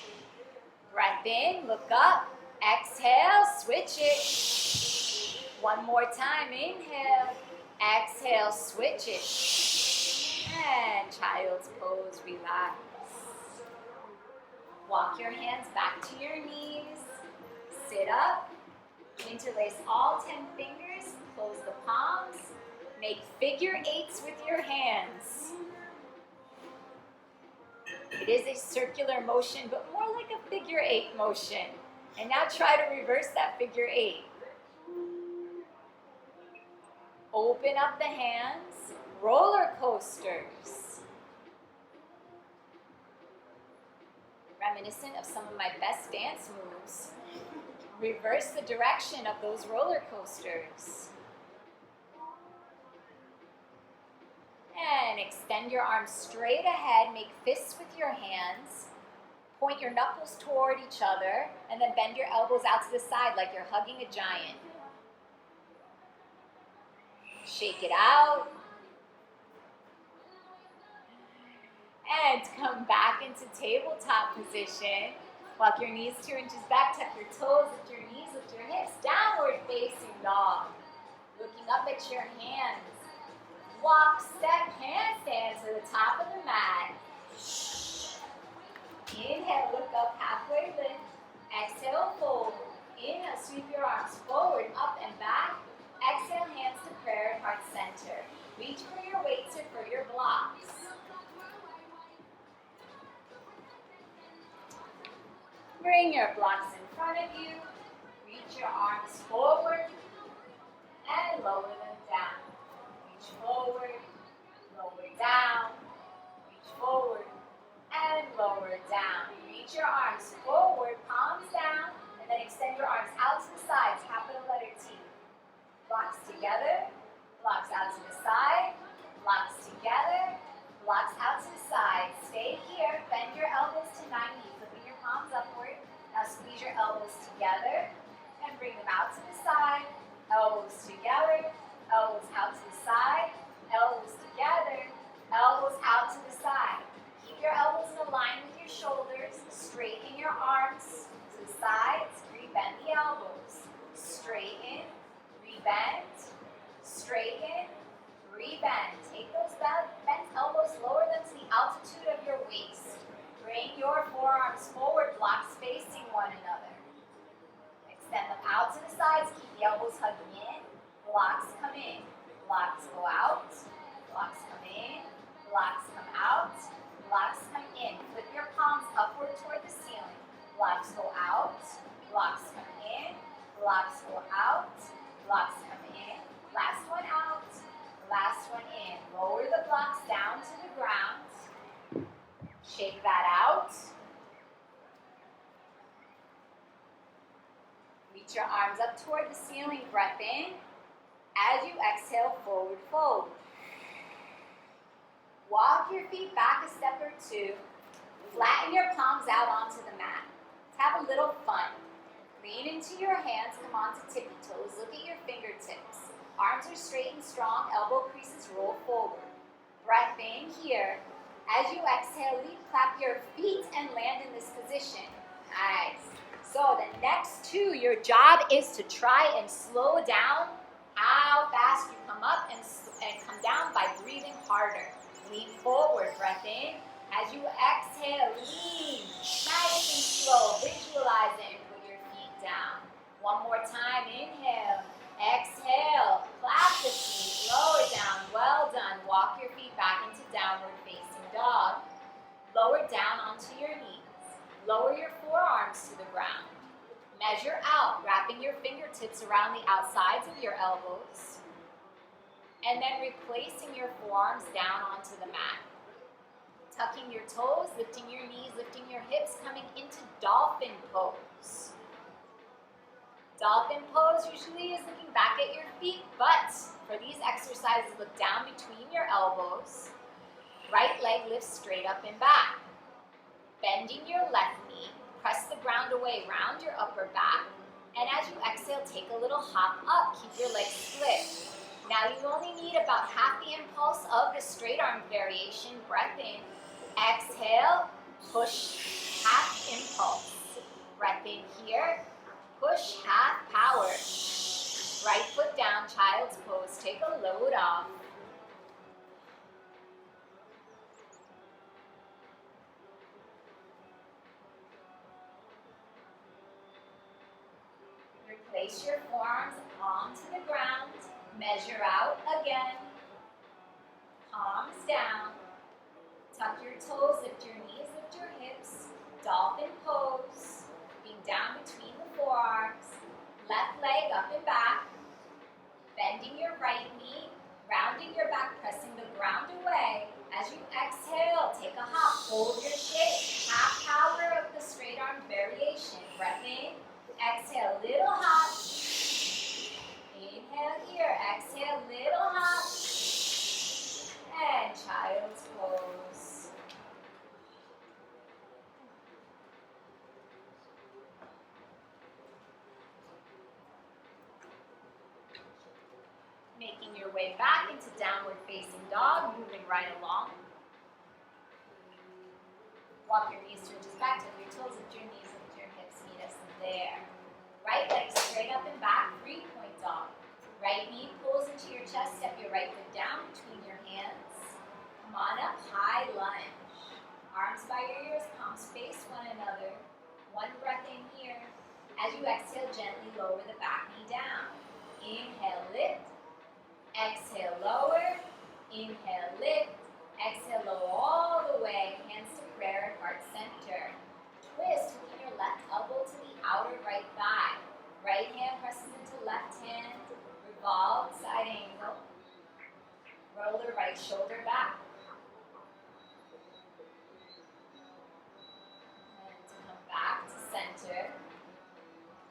Breath in, look up. Exhale, switch it. One more time, inhale. Exhale, switch it. And child's pose, relax. Walk your hands back to your knees. Sit up. Interlace all 10 fingers. Close the palms. Make figure eights with your hands. It is a circular motion, but more like a figure eight motion. And now try to reverse that figure eight. Open up the hands, roller coasters. Reminiscent of some of my best dance moves. Reverse the direction of those roller coasters. extend your arms straight ahead. Make fists with your hands. Point your knuckles toward each other, and then bend your elbows out to the side like you're hugging a giant. Shake it out. And come back into tabletop position. Walk your knees 2 inches back, tuck your toes, lift your knees, lift your hips. Downward facing dog. Looking up at your hands. Walk, step, handstand to the top of the mat. Inhale, look up, halfway lift. Exhale, fold. Inhale, sweep your arms forward, up and back. Exhale, hands to prayer, heart center. Reach for your weights or for your blocks. Bring your blocks in front of you. Reach your arms forward and lower them down. Reach forward, lower down. Reach forward and lower down. Reach your arms forward, palms down, and then extend your arms out to the sides, capital letter T. Blocks together, blocks out to the side, blocks together, blocks out to the side. Stay here, bend your elbows to 90, flipping your palms upward. Now squeeze your elbows together and bring them out to the side. Elbows together, elbows out to the side, elbows together, elbows out to the side. Keep your elbows in line with your shoulders. Straighten your arms to the sides. Rebend the elbows. Straighten, rebend, straighten, rebend. Take those bent elbows, lower them to the altitude of your waist. Bring your forearms forward, blocks facing one another. Extend them out to the sides. Keep the elbows hugging in. Blocks come in. Blocks go out. Blocks come in. Blocks come out. Blocks come in. Flip your palms upward toward the ceiling. Blocks go out. Blocks come in. Blocks go out. Blocks come in. Last one out. Last one in. Lower the blocks down to the ground. Shake that out. Reach your arms up toward the ceiling. Breath in. As you exhale, forward fold. Walk your feet back a step or two. Flatten your palms out onto the mat. Let's have a little fun. Lean into your hands, come onto tippy toes. Look at your fingertips. Arms are straight and strong, elbow creases roll forward. Breath in here. As you exhale, leap, clap your feet and land in this position. Nice. So the next two, your job is to try and slow down how fast you come up and come down by breathing harder. Lean forward, breath in. As you exhale, lean, nice and slow. Visualize it and put your feet down. One more time, inhale, exhale, clap the feet, lower down, well done. Walk your feet back into downward facing dog. Lower down onto your knees. Lower your forearms to the ground. Measure out, wrapping your fingertips around the outsides of your elbows. And then replacing your forearms down onto the mat. Tucking your toes, lifting your knees, lifting your hips, coming into dolphin pose. Dolphin pose usually is looking back at your feet, but for these exercises, look down between your elbows. Right leg lifts straight up and back. Bending your left knee, press the ground away, round your upper back. And as you exhale, take a little hop up, keep your legs split. Now you only need about half the impulse of the straight arm variation. Breath in, exhale, push, half impulse. Breath in here, push, half power. Right foot down, child's pose. Take a load off. Place your forearms onto the ground. Measure out again. Palms down. Tuck your toes, lift your knees, lift your hips. Dolphin pose. Being down between the forearms. Left leg up and back. Bending your right knee. Rounding your back, pressing the ground away. As you exhale, take a hop. Hold your shape. Half power of the straight arm variation. Breath in. Exhale, little hop. Inhale here. Exhale, little hop. And child's Making your way back into downward facing dog, moving right along. Walk your knees towards your back, tuck your toes, lift your knees, lift your hips, meet us there. Right leg straight up and back, 3-point dog. Right knee pulls into your chest, step your right foot down between your hands. Come on up, high lunge. Arms by your ears, palms face one another. One breath in here. As you exhale, gently lower the back knee down. Inhale, lift. Exhale, lower. Inhale, lift. Exhale, lower all the way. Hands to prayer and heart center. Twist, hooking your left elbow to the outer right thigh. Right hand presses into left hand. Revolve, side angle. Roll the right shoulder back. And to come back to center.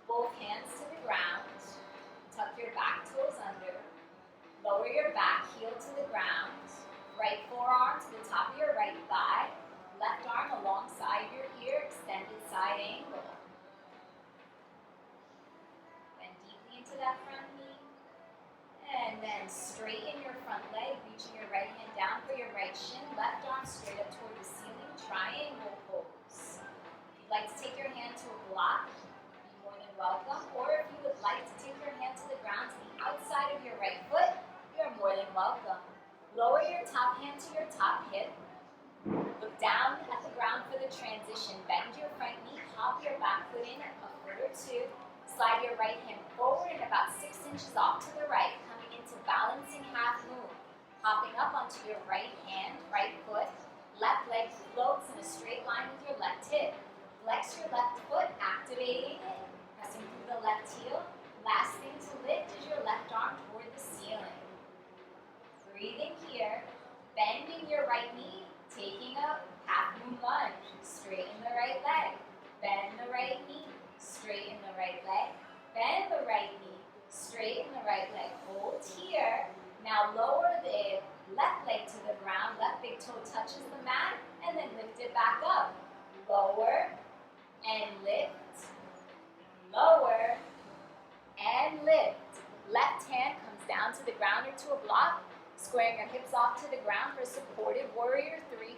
Both hands to the ground. Tuck your back toes under. Lower your back heel to the ground. Right forearm to the top of your right thigh. Left arm alongside your ear, extended side angle. Bend deeply into that front knee. And then straighten your front leg, reaching your right hand down for your right shin. Left arm straight up toward the ceiling, triangle pose. If you'd like to take your hand to a block, you're more than welcome. Or if you would like to take your hand to the ground to the outside of your right foot, you're more than welcome. Lower your top hand to your top hip. Look down at the ground for the transition. Bend your front knee, hop your back foot in a foot or two. Slide your right hand forward and about 6 inches off to the right, coming into balancing half moon. Hopping up onto your right hand, right foot. Left leg floats in a straight line with your left hip. Flex your left foot, activating it, pressing through the left heel. Last thing to lift is your left arm toward the ceiling. Breathing here, bending your right knee, taking a half moon lunge. Straighten the right leg, bend the right knee, straighten the right leg, bend the right knee, straighten the right leg. Hold here. Now lower the left leg to the ground, left big toe touches the mat, and then lift it back up. Lower and lift, lower and lift. Left hand comes down to the ground or to a block. Squaring your hips off to the ground for supported warrior 3,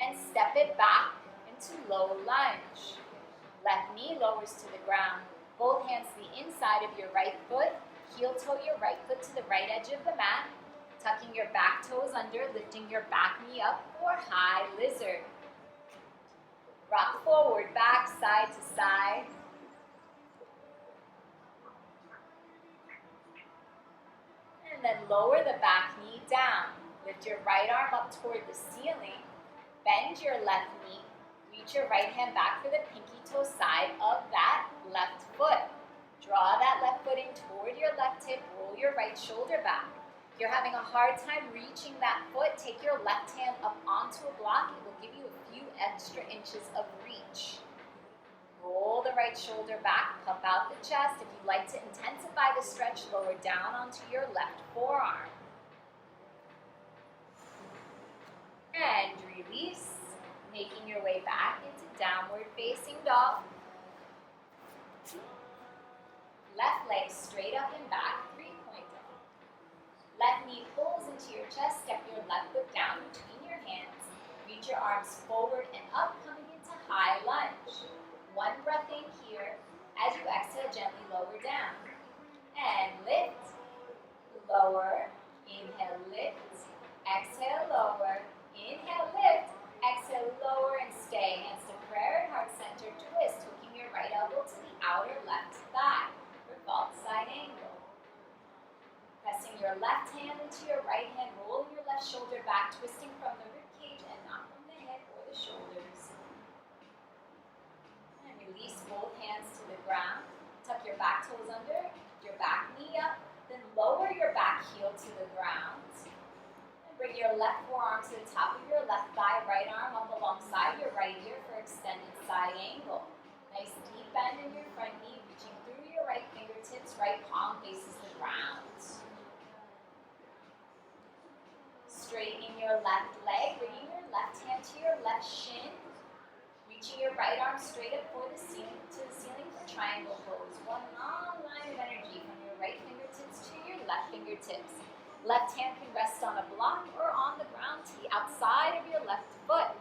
and step it back into low lunge. Left knee lowers to the ground. Both hands to the inside of your right foot. Heel toe your right foot to the right edge of the mat. Tucking your back toes under, lifting your back knee up for high lizard. Rock forward, back, side to side. And then lower the back knee down. Lift your right arm up toward the ceiling. Bend your left knee. Reach your right hand back for the pinky toe side of that left foot. Draw that left foot in toward your left hip. Roll your right shoulder back. If you're having a hard time reaching that foot, take your left hand up onto a block. It will give you a few extra inches of reach. Roll the right shoulder back, pump out the chest. If you'd like to intensify the stretch, lower down onto your left forearm. And release, making your way back into downward facing dog. Left leg straight up and back, 3-point dog. Left knee pulls into your chest, step your left foot down between your hands. Reach your arms forward and up, coming into high lunge. One breath in here. As you exhale, gently lower down. And lift, lower, inhale, lift, exhale, lower, inhale, lift, exhale, lower, and stay. Hands to prayer and heart center, twist, hooking your right elbow to the outer left thigh. Revolve side angle. Pressing your left hand into your right hand, rolling your left shoulder back, twisting from the rib cage and not from the head or the shoulders. Release both hands to the ground. Tuck your back toes under, your back knee up, then lower your back heel to the ground. And bring your left forearm to the top of your left thigh, right arm up alongside your right ear for extended side angle. Nice deep bend in your front knee, reaching through your right fingertips, right palm faces the ground. Straightening your left leg, bringing your left hand to your left shin. Reaching your right arm straight up for the ceiling, to the ceiling for triangle pose. One long line of energy from your right fingertips to your left fingertips. Left hand can rest on a block or on the ground to the outside of your left foot.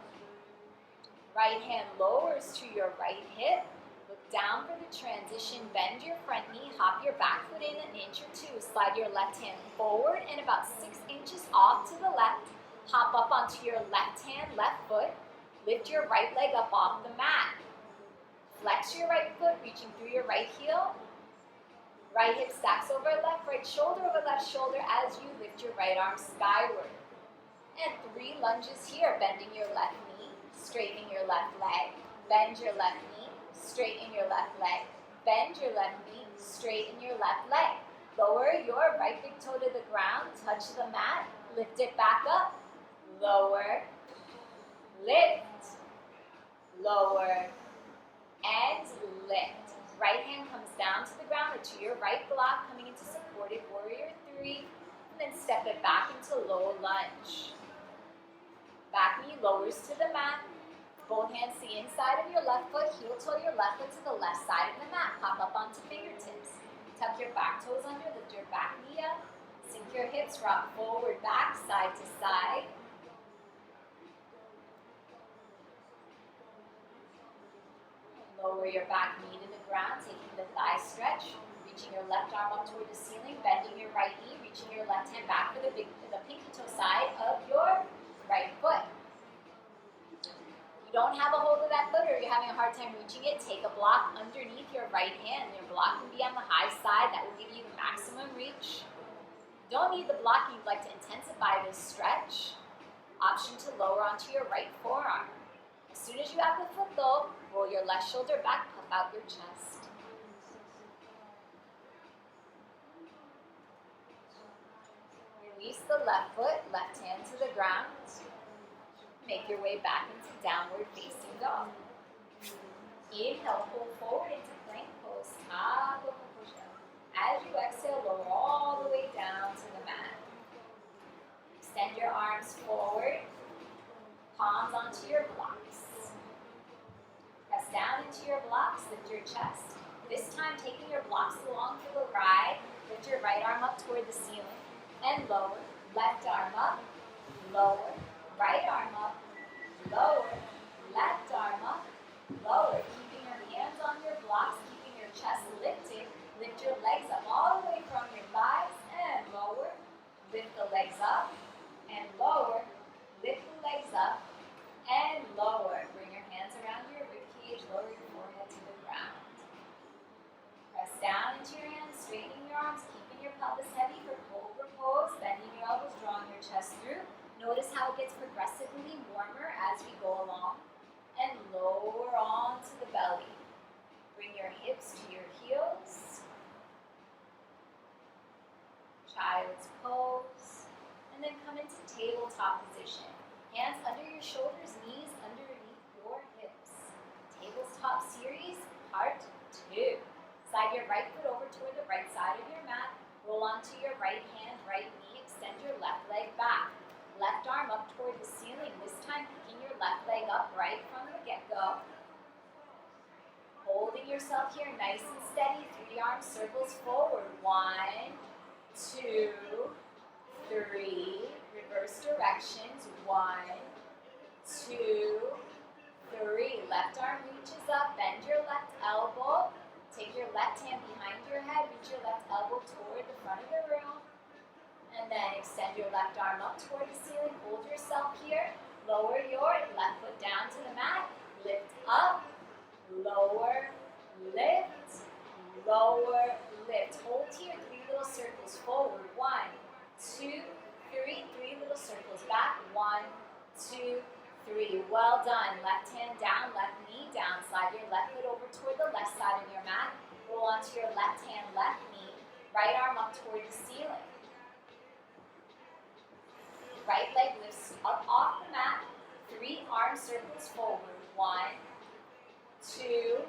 Right hand lowers to your right hip. Look down for the transition. Bend your front knee. Hop your back foot in an inch or two. Slide your left hand forward and about 6 inches off to the left. Hop up onto your left hand, left foot. Lift your right leg up off the mat. Flex your right foot, reaching through your right heel. Right hip stacks over left, right shoulder over left shoulder as you lift your right arm skyward. And 3 lunges here, bending your left knee, straightening your left leg. Bend your left knee, straighten your left leg. Bend your left knee, straighten your left leg. Lower your right big toe to the ground, touch the mat, lift it back up. Lower, lift, lower, and lift. Right hand comes down to the ground or to your right block, coming into supported warrior 3, and then step it back into low lunge. Back knee lowers to the mat. Both hands to the inside of your left foot, heel toe your left foot to the left side of the mat. Hop up onto fingertips. Tuck your back toes under, lift your back knee up. Sink your hips, rock forward, back, side to side. Lower your back knee to the ground, taking the thigh stretch, reaching your left arm up toward the ceiling, bending your right knee, reaching your left hand back for the pinky toe side of your right foot. If you don't have a hold of that foot or you're having a hard time reaching it, take a block underneath your right hand. Your block can be on the high side. That will give you the maximum reach. You don't need the block. You'd like to intensify this stretch. Option to lower onto your right forearm. As soon as you have the foot though, roll your left shoulder back, puff out your chest. Release the left foot, left hand to the ground. Make your way back into downward facing dog. Inhale, pull forward into plank pose, top of the push-up. As you exhale, lower all the way down to the mat. Extend your arms forward, palms onto your blocks. Press down into your blocks, lift your chest. This time, taking your blocks along for the ride, lift your right arm up toward the ceiling and lower. Left arm up, lower. Right arm up, lower. Left arm up, lower. Keeping your hands on your blocks, keeping your chest lifted. Lift your legs up all the way from your thighs and lower. Lift the legs up and lower. Lift the legs up and lower. Bring your hands around your ribcage, lower your forehead to the ground. Press down into your hands, straightening your arms, keeping your pelvis heavy for cobra pose, bending your elbows, drawing your chest through. Notice how it gets progressively warmer as we go along. And lower onto the belly. Bring your hips to your heels. Child's pose. And then come into tabletop position. Hands under your shoulders, knees underneath your hips. Tabletop series, part 2. Slide your right foot over toward the right side of your mat. Roll onto your right hand, right knee. Extend your left leg back. Left arm up toward the ceiling. This time picking your left leg up right from the get-go. Holding yourself here nice and steady. 3 arm circles forward. 1, 2, 3. Reverse directions. 1, 2, 3. Left arm reaches up. Bend your left elbow. Take your left hand behind your head. Reach your left elbow toward the front of the room. And then extend your left arm up toward the ceiling. Hold yourself here. Lower your left foot down to the mat. Lift up. Lower. Lift. Lower. Lift. Hold here. 3 little circles forward. 1, 2, 3. 3 little circles back. 1, 2, 3. Well done. Left hand down. Left knee down. Slide your left foot over toward the left side of your mat. Roll onto your left hand, left knee. Right arm up toward the ceiling. Right leg lifts up off the mat. 3 arm circles forward. 1, 2,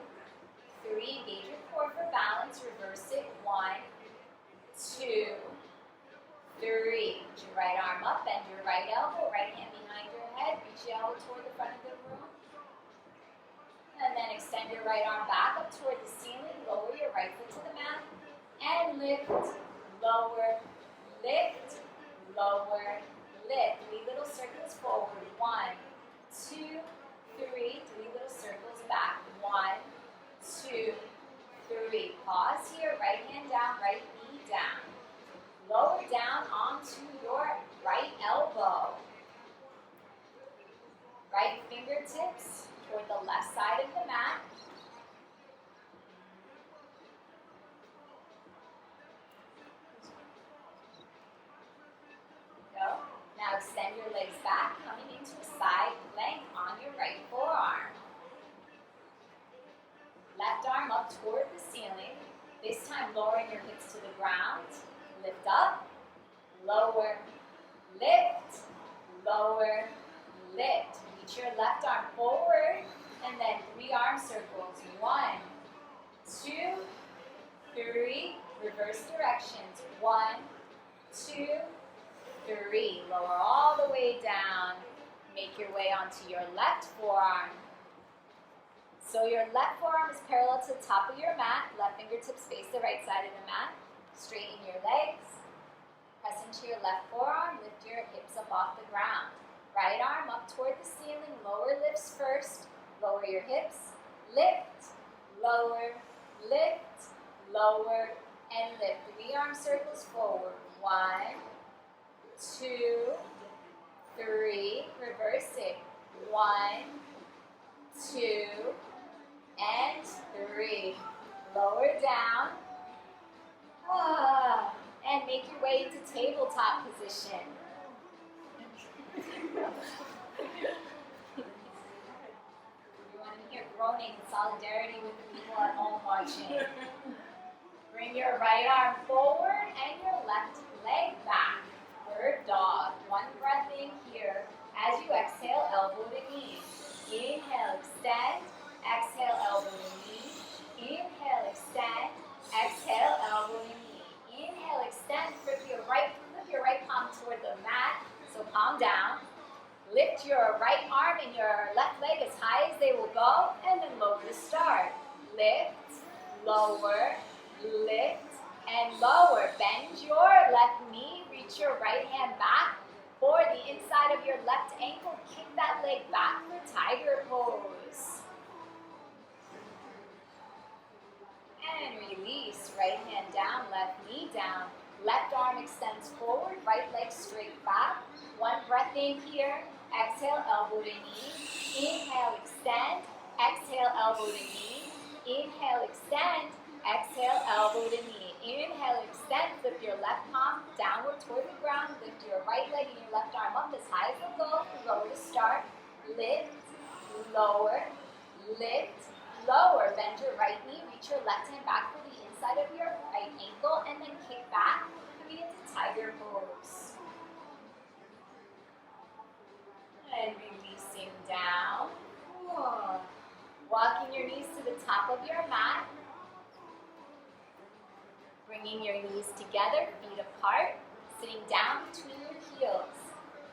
3. Engage your core for balance. Reverse it. 1, 2, 3. Reach your right arm up. Bend your right elbow. Right hand behind your head. Reach your elbow toward the front of the room. And then extend your right arm back up toward the ceiling. Lower your right foot to the mat. And lift. Lower. Lift. lower, lift, lower, lift. Reach your left arm forward, and then 3 arm circles. 1, 2, 3. Reverse directions. 1, 2, 3. Lower all the way down. Make your way onto your left forearm. So your left forearm is parallel to the top of your mat. Left fingertips face the right side of the mat. Straighten your legs. Press into your left forearm. Lift your hips up off the ground. Right arm up toward the ceiling. Lower lifts first. Lower your hips. Lift, lower, lift, lower, and lift. 3 arm circles forward. 1, 2, 3. Reverse it. 1, 2, and 3. Lower down. And make your way into tabletop position. Everyone in here groaning in solidarity with the people at home watching. Bring your right arm forward and your left leg back. Third dog. 1 breath in here. As you exhale, elbow to knee. Inhale, extend. Exhale, elbow to knee. Inhale, extend. Exhale, elbow to knee. Inhale, extend. Flip your right palm toward the mat. So palm down. Lift your right arm and your left leg as high as they will go, and then lower to start. Lift, lower, lift, and lower. Bend your left knee. Reach your right hand back for the inside of your left ankle. Kick that leg back for tiger pose. And release. Right hand down, left knee down. Left arm extends forward, right leg straight back. 1 breath in here. Exhale, elbow to knee. Inhale, extend. Exhale, elbow to knee. Inhale, extend. Exhale, elbow to knee. Inhale, extend. Flip your left palm downward toward the ground. Lift your right leg and your left arm up as high as they'll go. Lower to start. Lift, lower, lift, lower. Bend your right knee. Reach your left hand back for the inside of your right ankle, and then kick back. Coming into tiger pose. And releasing down. Walking your knees to the top of your mat. Bringing your knees together, feet apart. Sitting down between your heels.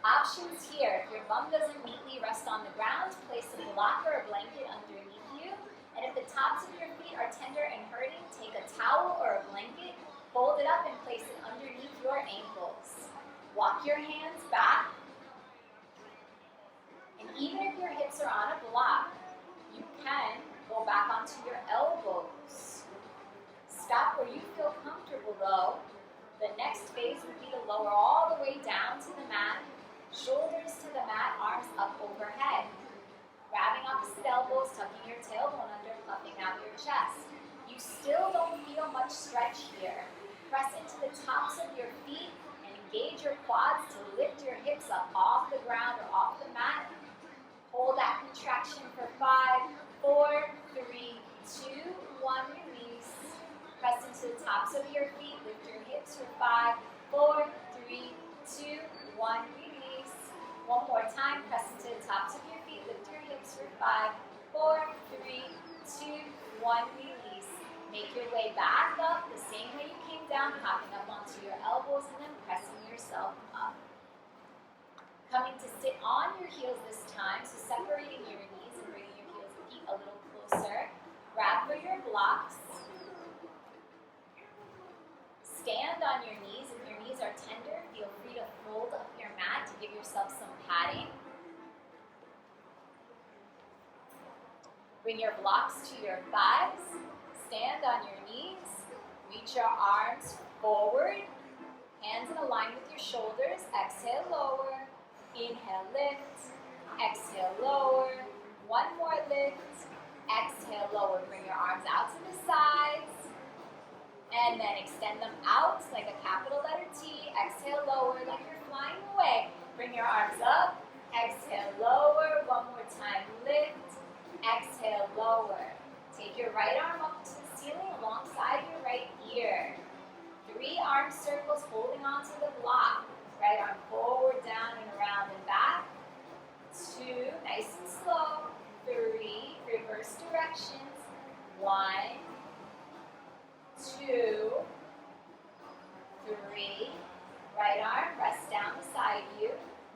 Options here. If your bum doesn't neatly rest on the ground, place a block or a blanket underneath you. And if the tops of your feet are tender and hurting, take a towel or a blanket, fold it up and place it underneath your ankles. Walk your hands back. And even if your hips are on a block, you can go back onto your elbows. Stop where you feel comfortable though. The next phase would be to lower all the way down to the mat, shoulders to the mat, arms up overhead. Grabbing opposite elbows, tucking your tailbone under, puffing out your chest. You still don't feel much stretch here. Press into the tops of your feet and engage your quads to lift your hips up off the ground or off the mat. Hold that contraction for 5, 4, 3, 2, 1, release. Press into the tops of your feet, lift your hips for 5, 4, 3, 2, 1, release. One more time, press into the tops of your feet, lift your hips for 5, 4, 3, 2, 1, release. Make your way back up the same way you came down, hopping up onto your elbows and then pressing yourself up. Coming to sit on your heels this time, so separating your knees and bringing your heels and feet a little closer. Grab for your blocks. Stand on your knees. If your knees are tender, feel free to fold up your mat to give yourself some padding. Bring your blocks to your thighs. Stand on your knees. Reach your arms forward. Hands in a line with your shoulders. Exhale, lower. Inhale, lift. Exhale, lower. One more lift. Exhale, lower. Bring your arms out to the sides. And then extend them out like a capital letter T. Exhale, lower like you're flying away. Bring your arms up. Exhale, lower. One more time, lift. Exhale, lower. Take your right arm up to the ceiling alongside your right ear. 3 arm circles holding onto the block. 1, 2, 3. Right arm, rest down beside you.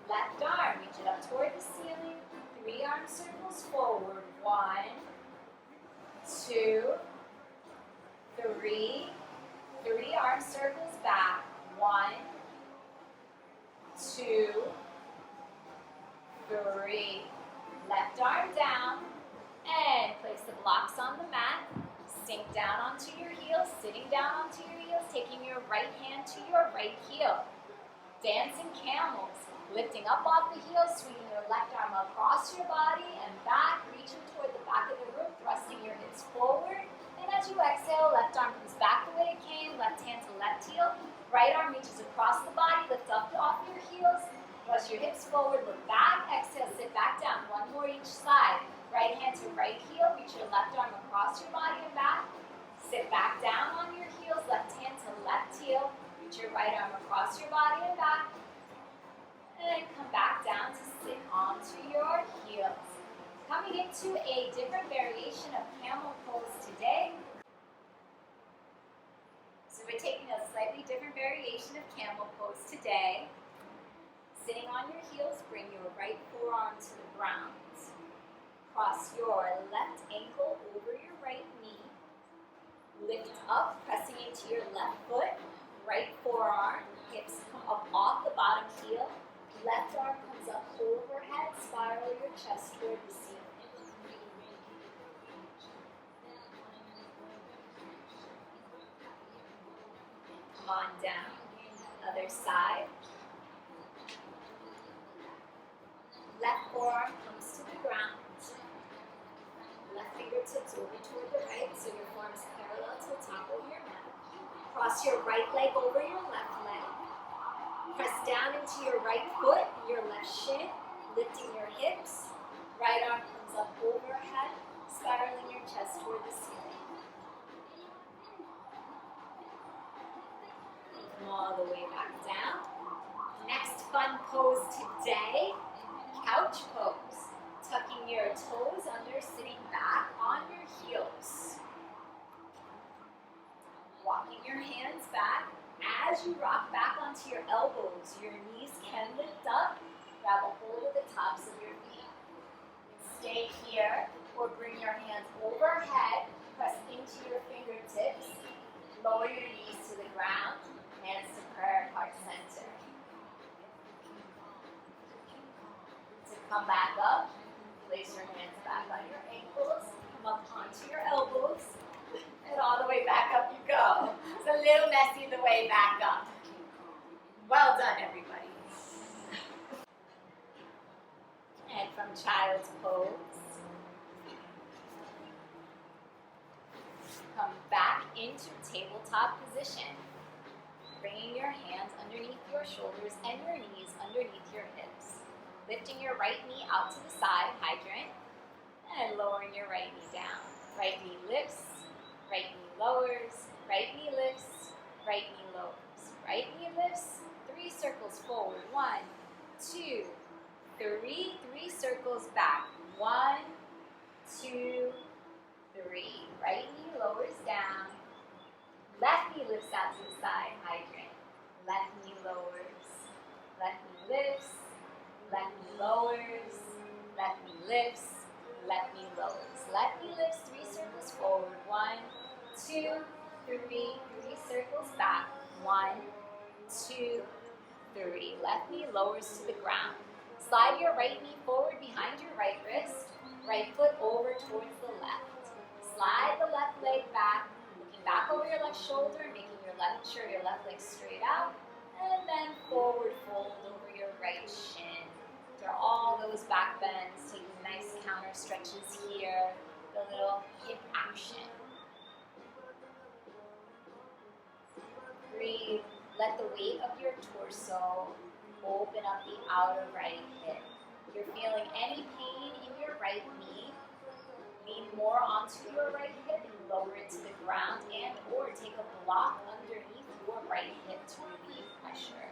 Left arm, reach it up toward the ceiling. 3 arm circles forward. 1, 2, 3. 3 arm circles back. 1, 2, 3. Left arm down. And place the blocks on the mat. Sink down onto your heels, sitting down onto your heels, taking your right hand to your right heel. Dancing camels, lifting up off the heels, swinging your left arm across your body and back, reaching toward the back of the room, thrusting your hips forward. And as you exhale, left arm comes back the way it came, left hand to left heel. Right arm reaches across the body, lift up off your heels, thrust your hips forward, look back, exhale, sit back down. One more each side. Right hand to right heel, reach your left arm across your body and back. Sit back down on your heels, left hand to left heel. Reach your right arm across your body and back. And then come back down to sit onto your heels. Coming into a different variation of camel pose today. So we're taking a slightly different variation of camel pose today. Sitting on your heels, bring your right forearm to the ground. Cross your left ankle over your right knee. Lift up, pressing into your left foot. Right forearm, hips come up off the bottom heel. Left arm comes up overhead, spiral your chest toward the ceiling. Come on down. Other side. Left forearm comes to the ground. Left fingertips over toward the right, so your form is parallel to the top of your mat. Cross your right leg over your left leg. Press down into your right foot, your left shin, lifting your hips. Right arm comes up overhead, spiraling your chest toward the ceiling. Come all the way back down. Next fun pose today, couch pose. Tucking your toes under, sitting back on your heels. Walking your hands back. As you rock back onto your elbows, your knees can lift up. Grab a hold of the tops of your feet. Stay here or bring your hands overhead. Press into your fingertips. Lower your knees to the ground. Hands to prayer, heart center. To come back up. Place your hands back on your ankles, come up onto your elbows, and all the way back up you go. It's a little messy the way back up. Well done, everybody. And from child's pose, come back into tabletop position. Bringing your hands underneath your shoulders and your knees underneath your hips. Lifting your right knee out to the side, hydrant, and lowering your right knee down. Right knee lifts, right knee lowers, right knee lifts, right knee lowers. Right knee lifts, 3 circles forward. 1, 2, 3. 3 circles back. 1, 2, 3. Right knee lowers down. Left knee lifts out to the side, hydrant. Left knee lowers, left knee lifts. Left knee lowers, left knee lifts, left knee lowers. Left knee lifts, 3 circles forward. 1, 2, 3. 3 circles back. 1, 2, 3. Left knee lowers to the ground. Slide your right knee forward behind your right wrist. Right foot over towards the left. Slide the left leg back, looking back over your left shoulder, making sure your left leg's straight out. And then forward fold over your right shin. After all those back bends, taking nice counter stretches here, the little hip action. Breathe. Let the weight of your torso open up the outer right hip. If you're feeling any pain in your right knee, lean more onto your right hip and lower it to the ground, and or take a block underneath your right hip to relieve pressure.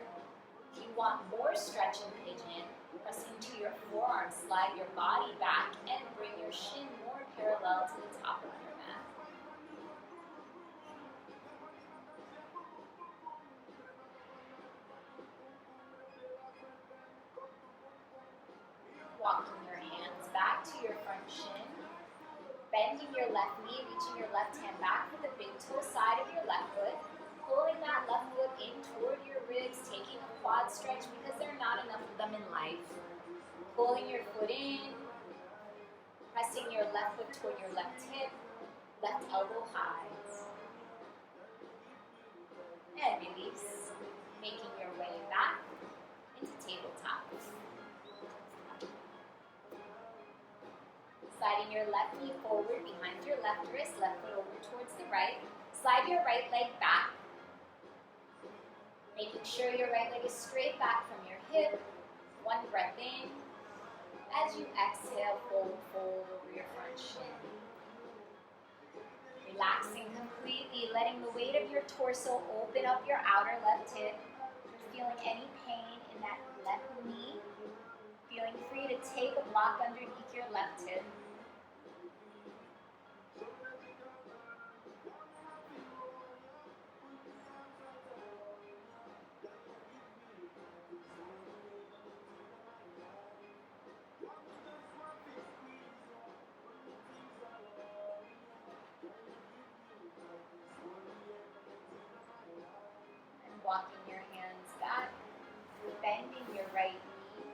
If you want more stretch in pigeon, press into your forearm, slide your body back, and bring your shin more parallel to the top of your mat. your left knee, reaching your left hand back for the big toe side of your left foot. Pulling that left foot in toward your ribs, taking a quad stretch because there are not enough of them in life. Pulling your foot in, pressing your left foot toward your left hip, left elbow high. And release, making your way back into tabletop. Sliding your left knee forward behind your left wrist, left foot over towards the right. Slide your right leg back. Making sure your right leg is straight back from your hip. One breath in. As you exhale, fold over your front shin. Relaxing completely, letting the weight of your torso open up your outer left hip. If you're feeling any pain in that left knee, feeling free to take a block underneath your left hip. Walking your hands back, bending your right knee,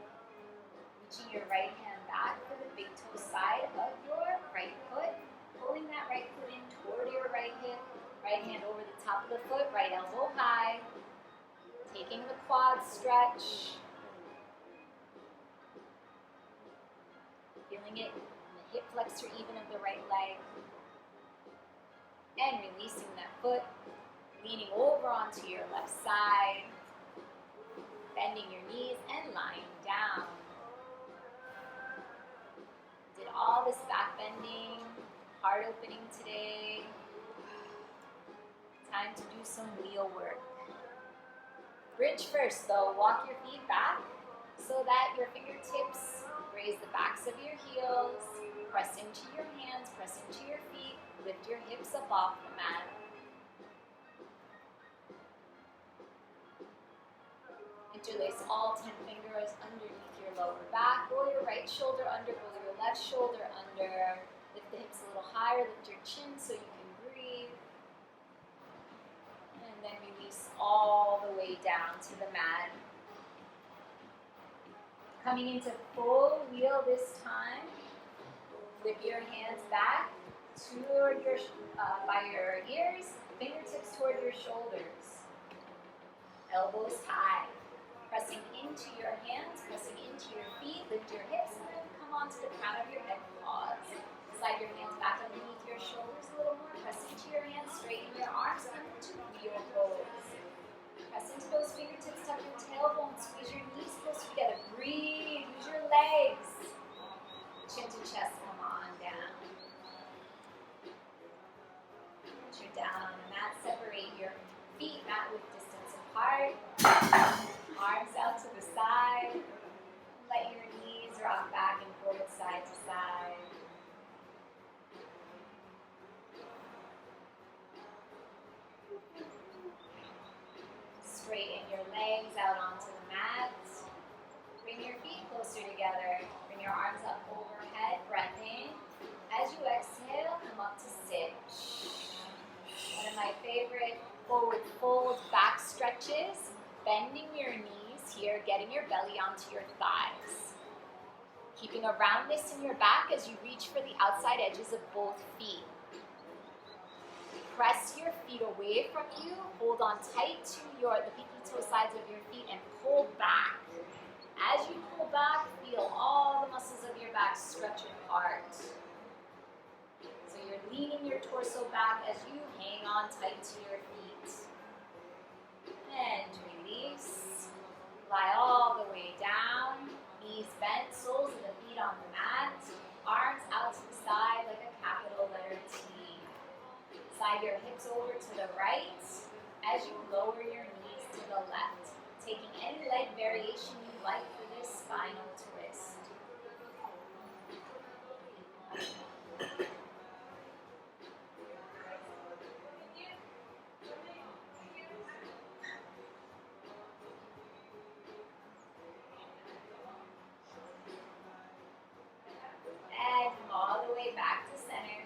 reaching your right hand back for the big toe side of your right foot, pulling that right foot in toward your right hip, right hand over the top of the foot, right elbow high, taking the quad stretch, feeling it in the hip flexor even of the right leg, and releasing that foot. Leaning over onto your left side, bending your knees and lying down. Did all this back bending, heart opening today. Time to do some wheel work. Bridge first though, walk your feet back so that your fingertips raise the backs of your heels, press into your hands, press into your feet, lift your hips up off the mat. Interlace all 10 fingers underneath your lower back. Roll your right shoulder under, roll your left shoulder under. Lift the hips a little higher, lift your chin so you can breathe. And then release all the way down to the mat. Coming into full wheel this time. Flip your hands back toward your, by your ears, fingertips toward your shoulders. Elbows high. Pressing into your hands, pressing into your feet, lift your hips, and then come onto the crown of your head, pause. Slide your hands back underneath your shoulders a little more, press into your hands, straighten your arms, and into wheel pose. Press into those fingertips, tuck your tailbone, squeeze your knees closer together, breathe, use your legs. Chin to chest, come on down. Put you down on the mat, separate your feet, mat width distance apart. Arms out to the side. Let your knees rock back and forth, side to side. Straighten your legs out onto the mat. Bring your feet closer together. Bring your arms up overhead. Breath in. As you exhale, come up to sit. One of my favorite forward fold back stretches. Bending your knees here, getting your belly onto your thighs. Keeping a roundness in your back as you reach for the outside edges of both feet. Press your feet away from you, hold on tight to the pinky toe sides of your feet and pull back. As you pull back, feel all the muscles of your back stretch apart. So you're leaning your torso back as you hang on tight to your feet. And release. Lie all the way down. Knees bent, soles of the feet on the mat. Arms out to the side like a capital letter T. Slide your hips over to the right as you lower your knees to the left. Taking any leg variation you like for this spinal twist. And come all the way back to center.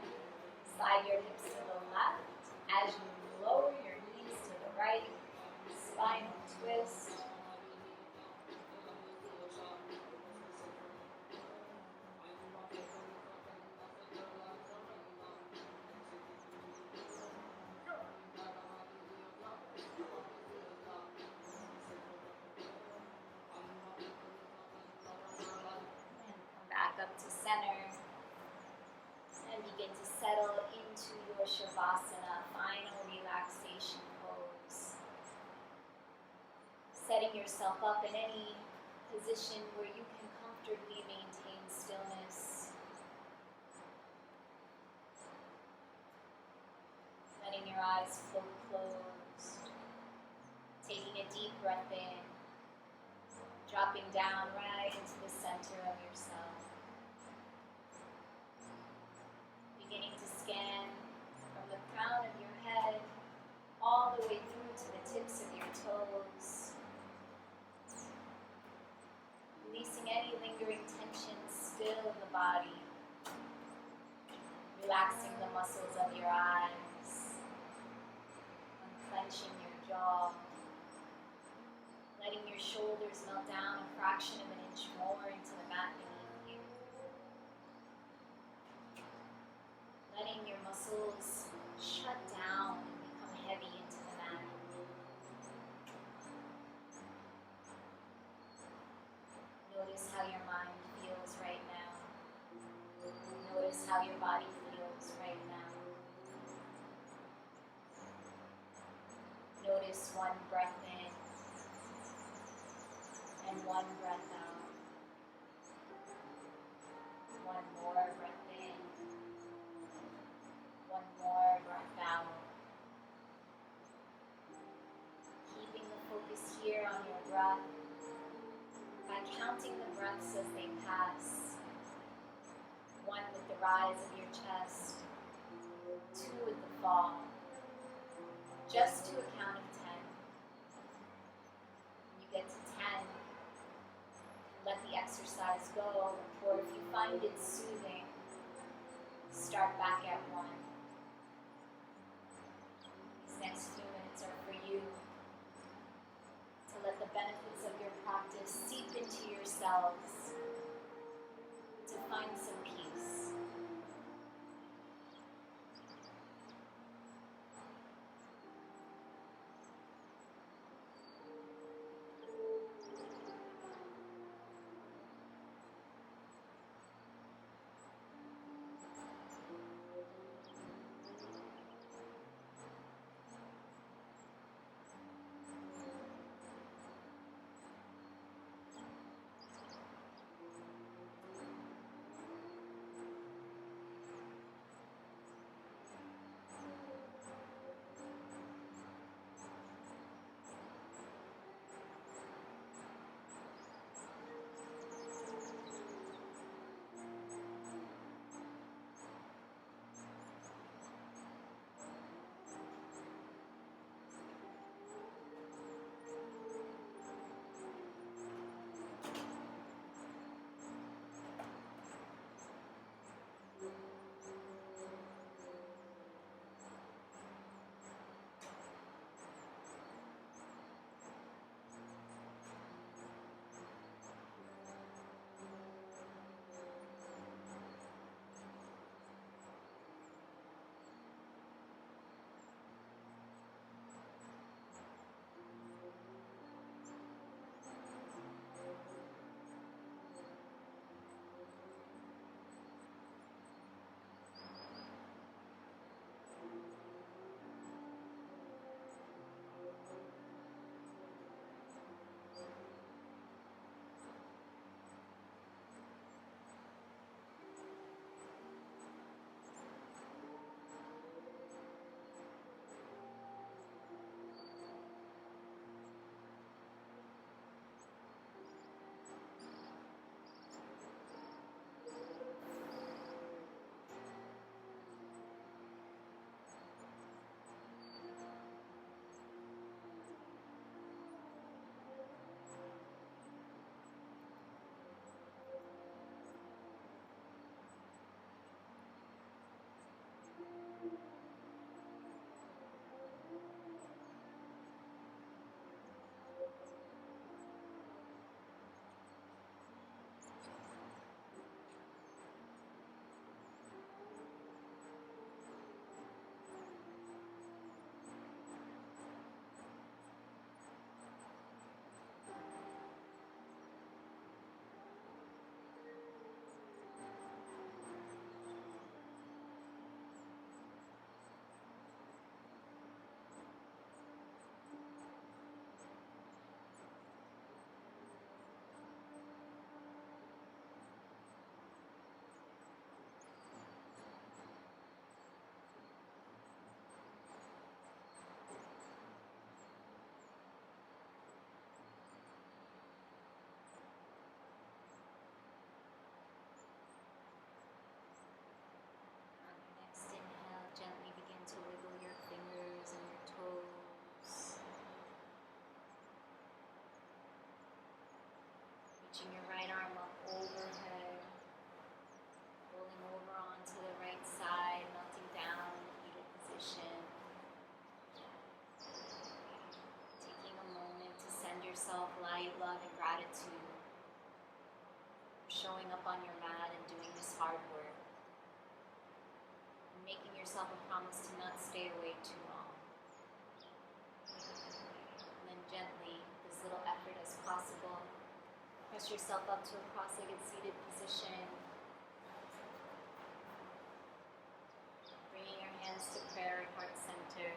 yourself up in any position where you can comfortably maintain stillness. Letting your eyes float closed. Taking a deep breath in. Dropping down right into the center of yourself. Beginning to scan from the crown of your head all the way through to the tips of your toes. Releasing any lingering tension still in the body. Relaxing the muscles of your eyes. Unclenching your jaw. Letting your shoulders melt down a fraction of an inch more into the mat beneath you. Letting your muscles shut down and become heavy into the mat. Notice how your mind feels right now. Notice how your body feels right now. Notice one breath in and one breath out. One more breath in. One more breath out. Keeping the focus here on your breath by counting the breaths as they pass. 1 with the rise of your chest, 2 with the fall. Just to a count of 10. When you get to 10, let the exercise go, or if you find it soothing, start back at 1. These next few minutes are for you to let the benefits of your practice seep into yourselves, to find some peace. yourself light, love, and gratitude for showing up on your mat and doing this hard work. And making yourself a promise to not stay awake too long. And then gently, this little effort as possible, press yourself up to a cross-legged seated position. Bringing your hands to prayer and heart center.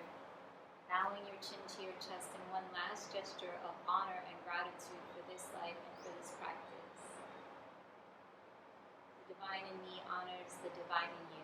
Bowing your chin to your chest in one last gesture of honor and gratitude for this life and for this practice. The divine in me honors the divine in you.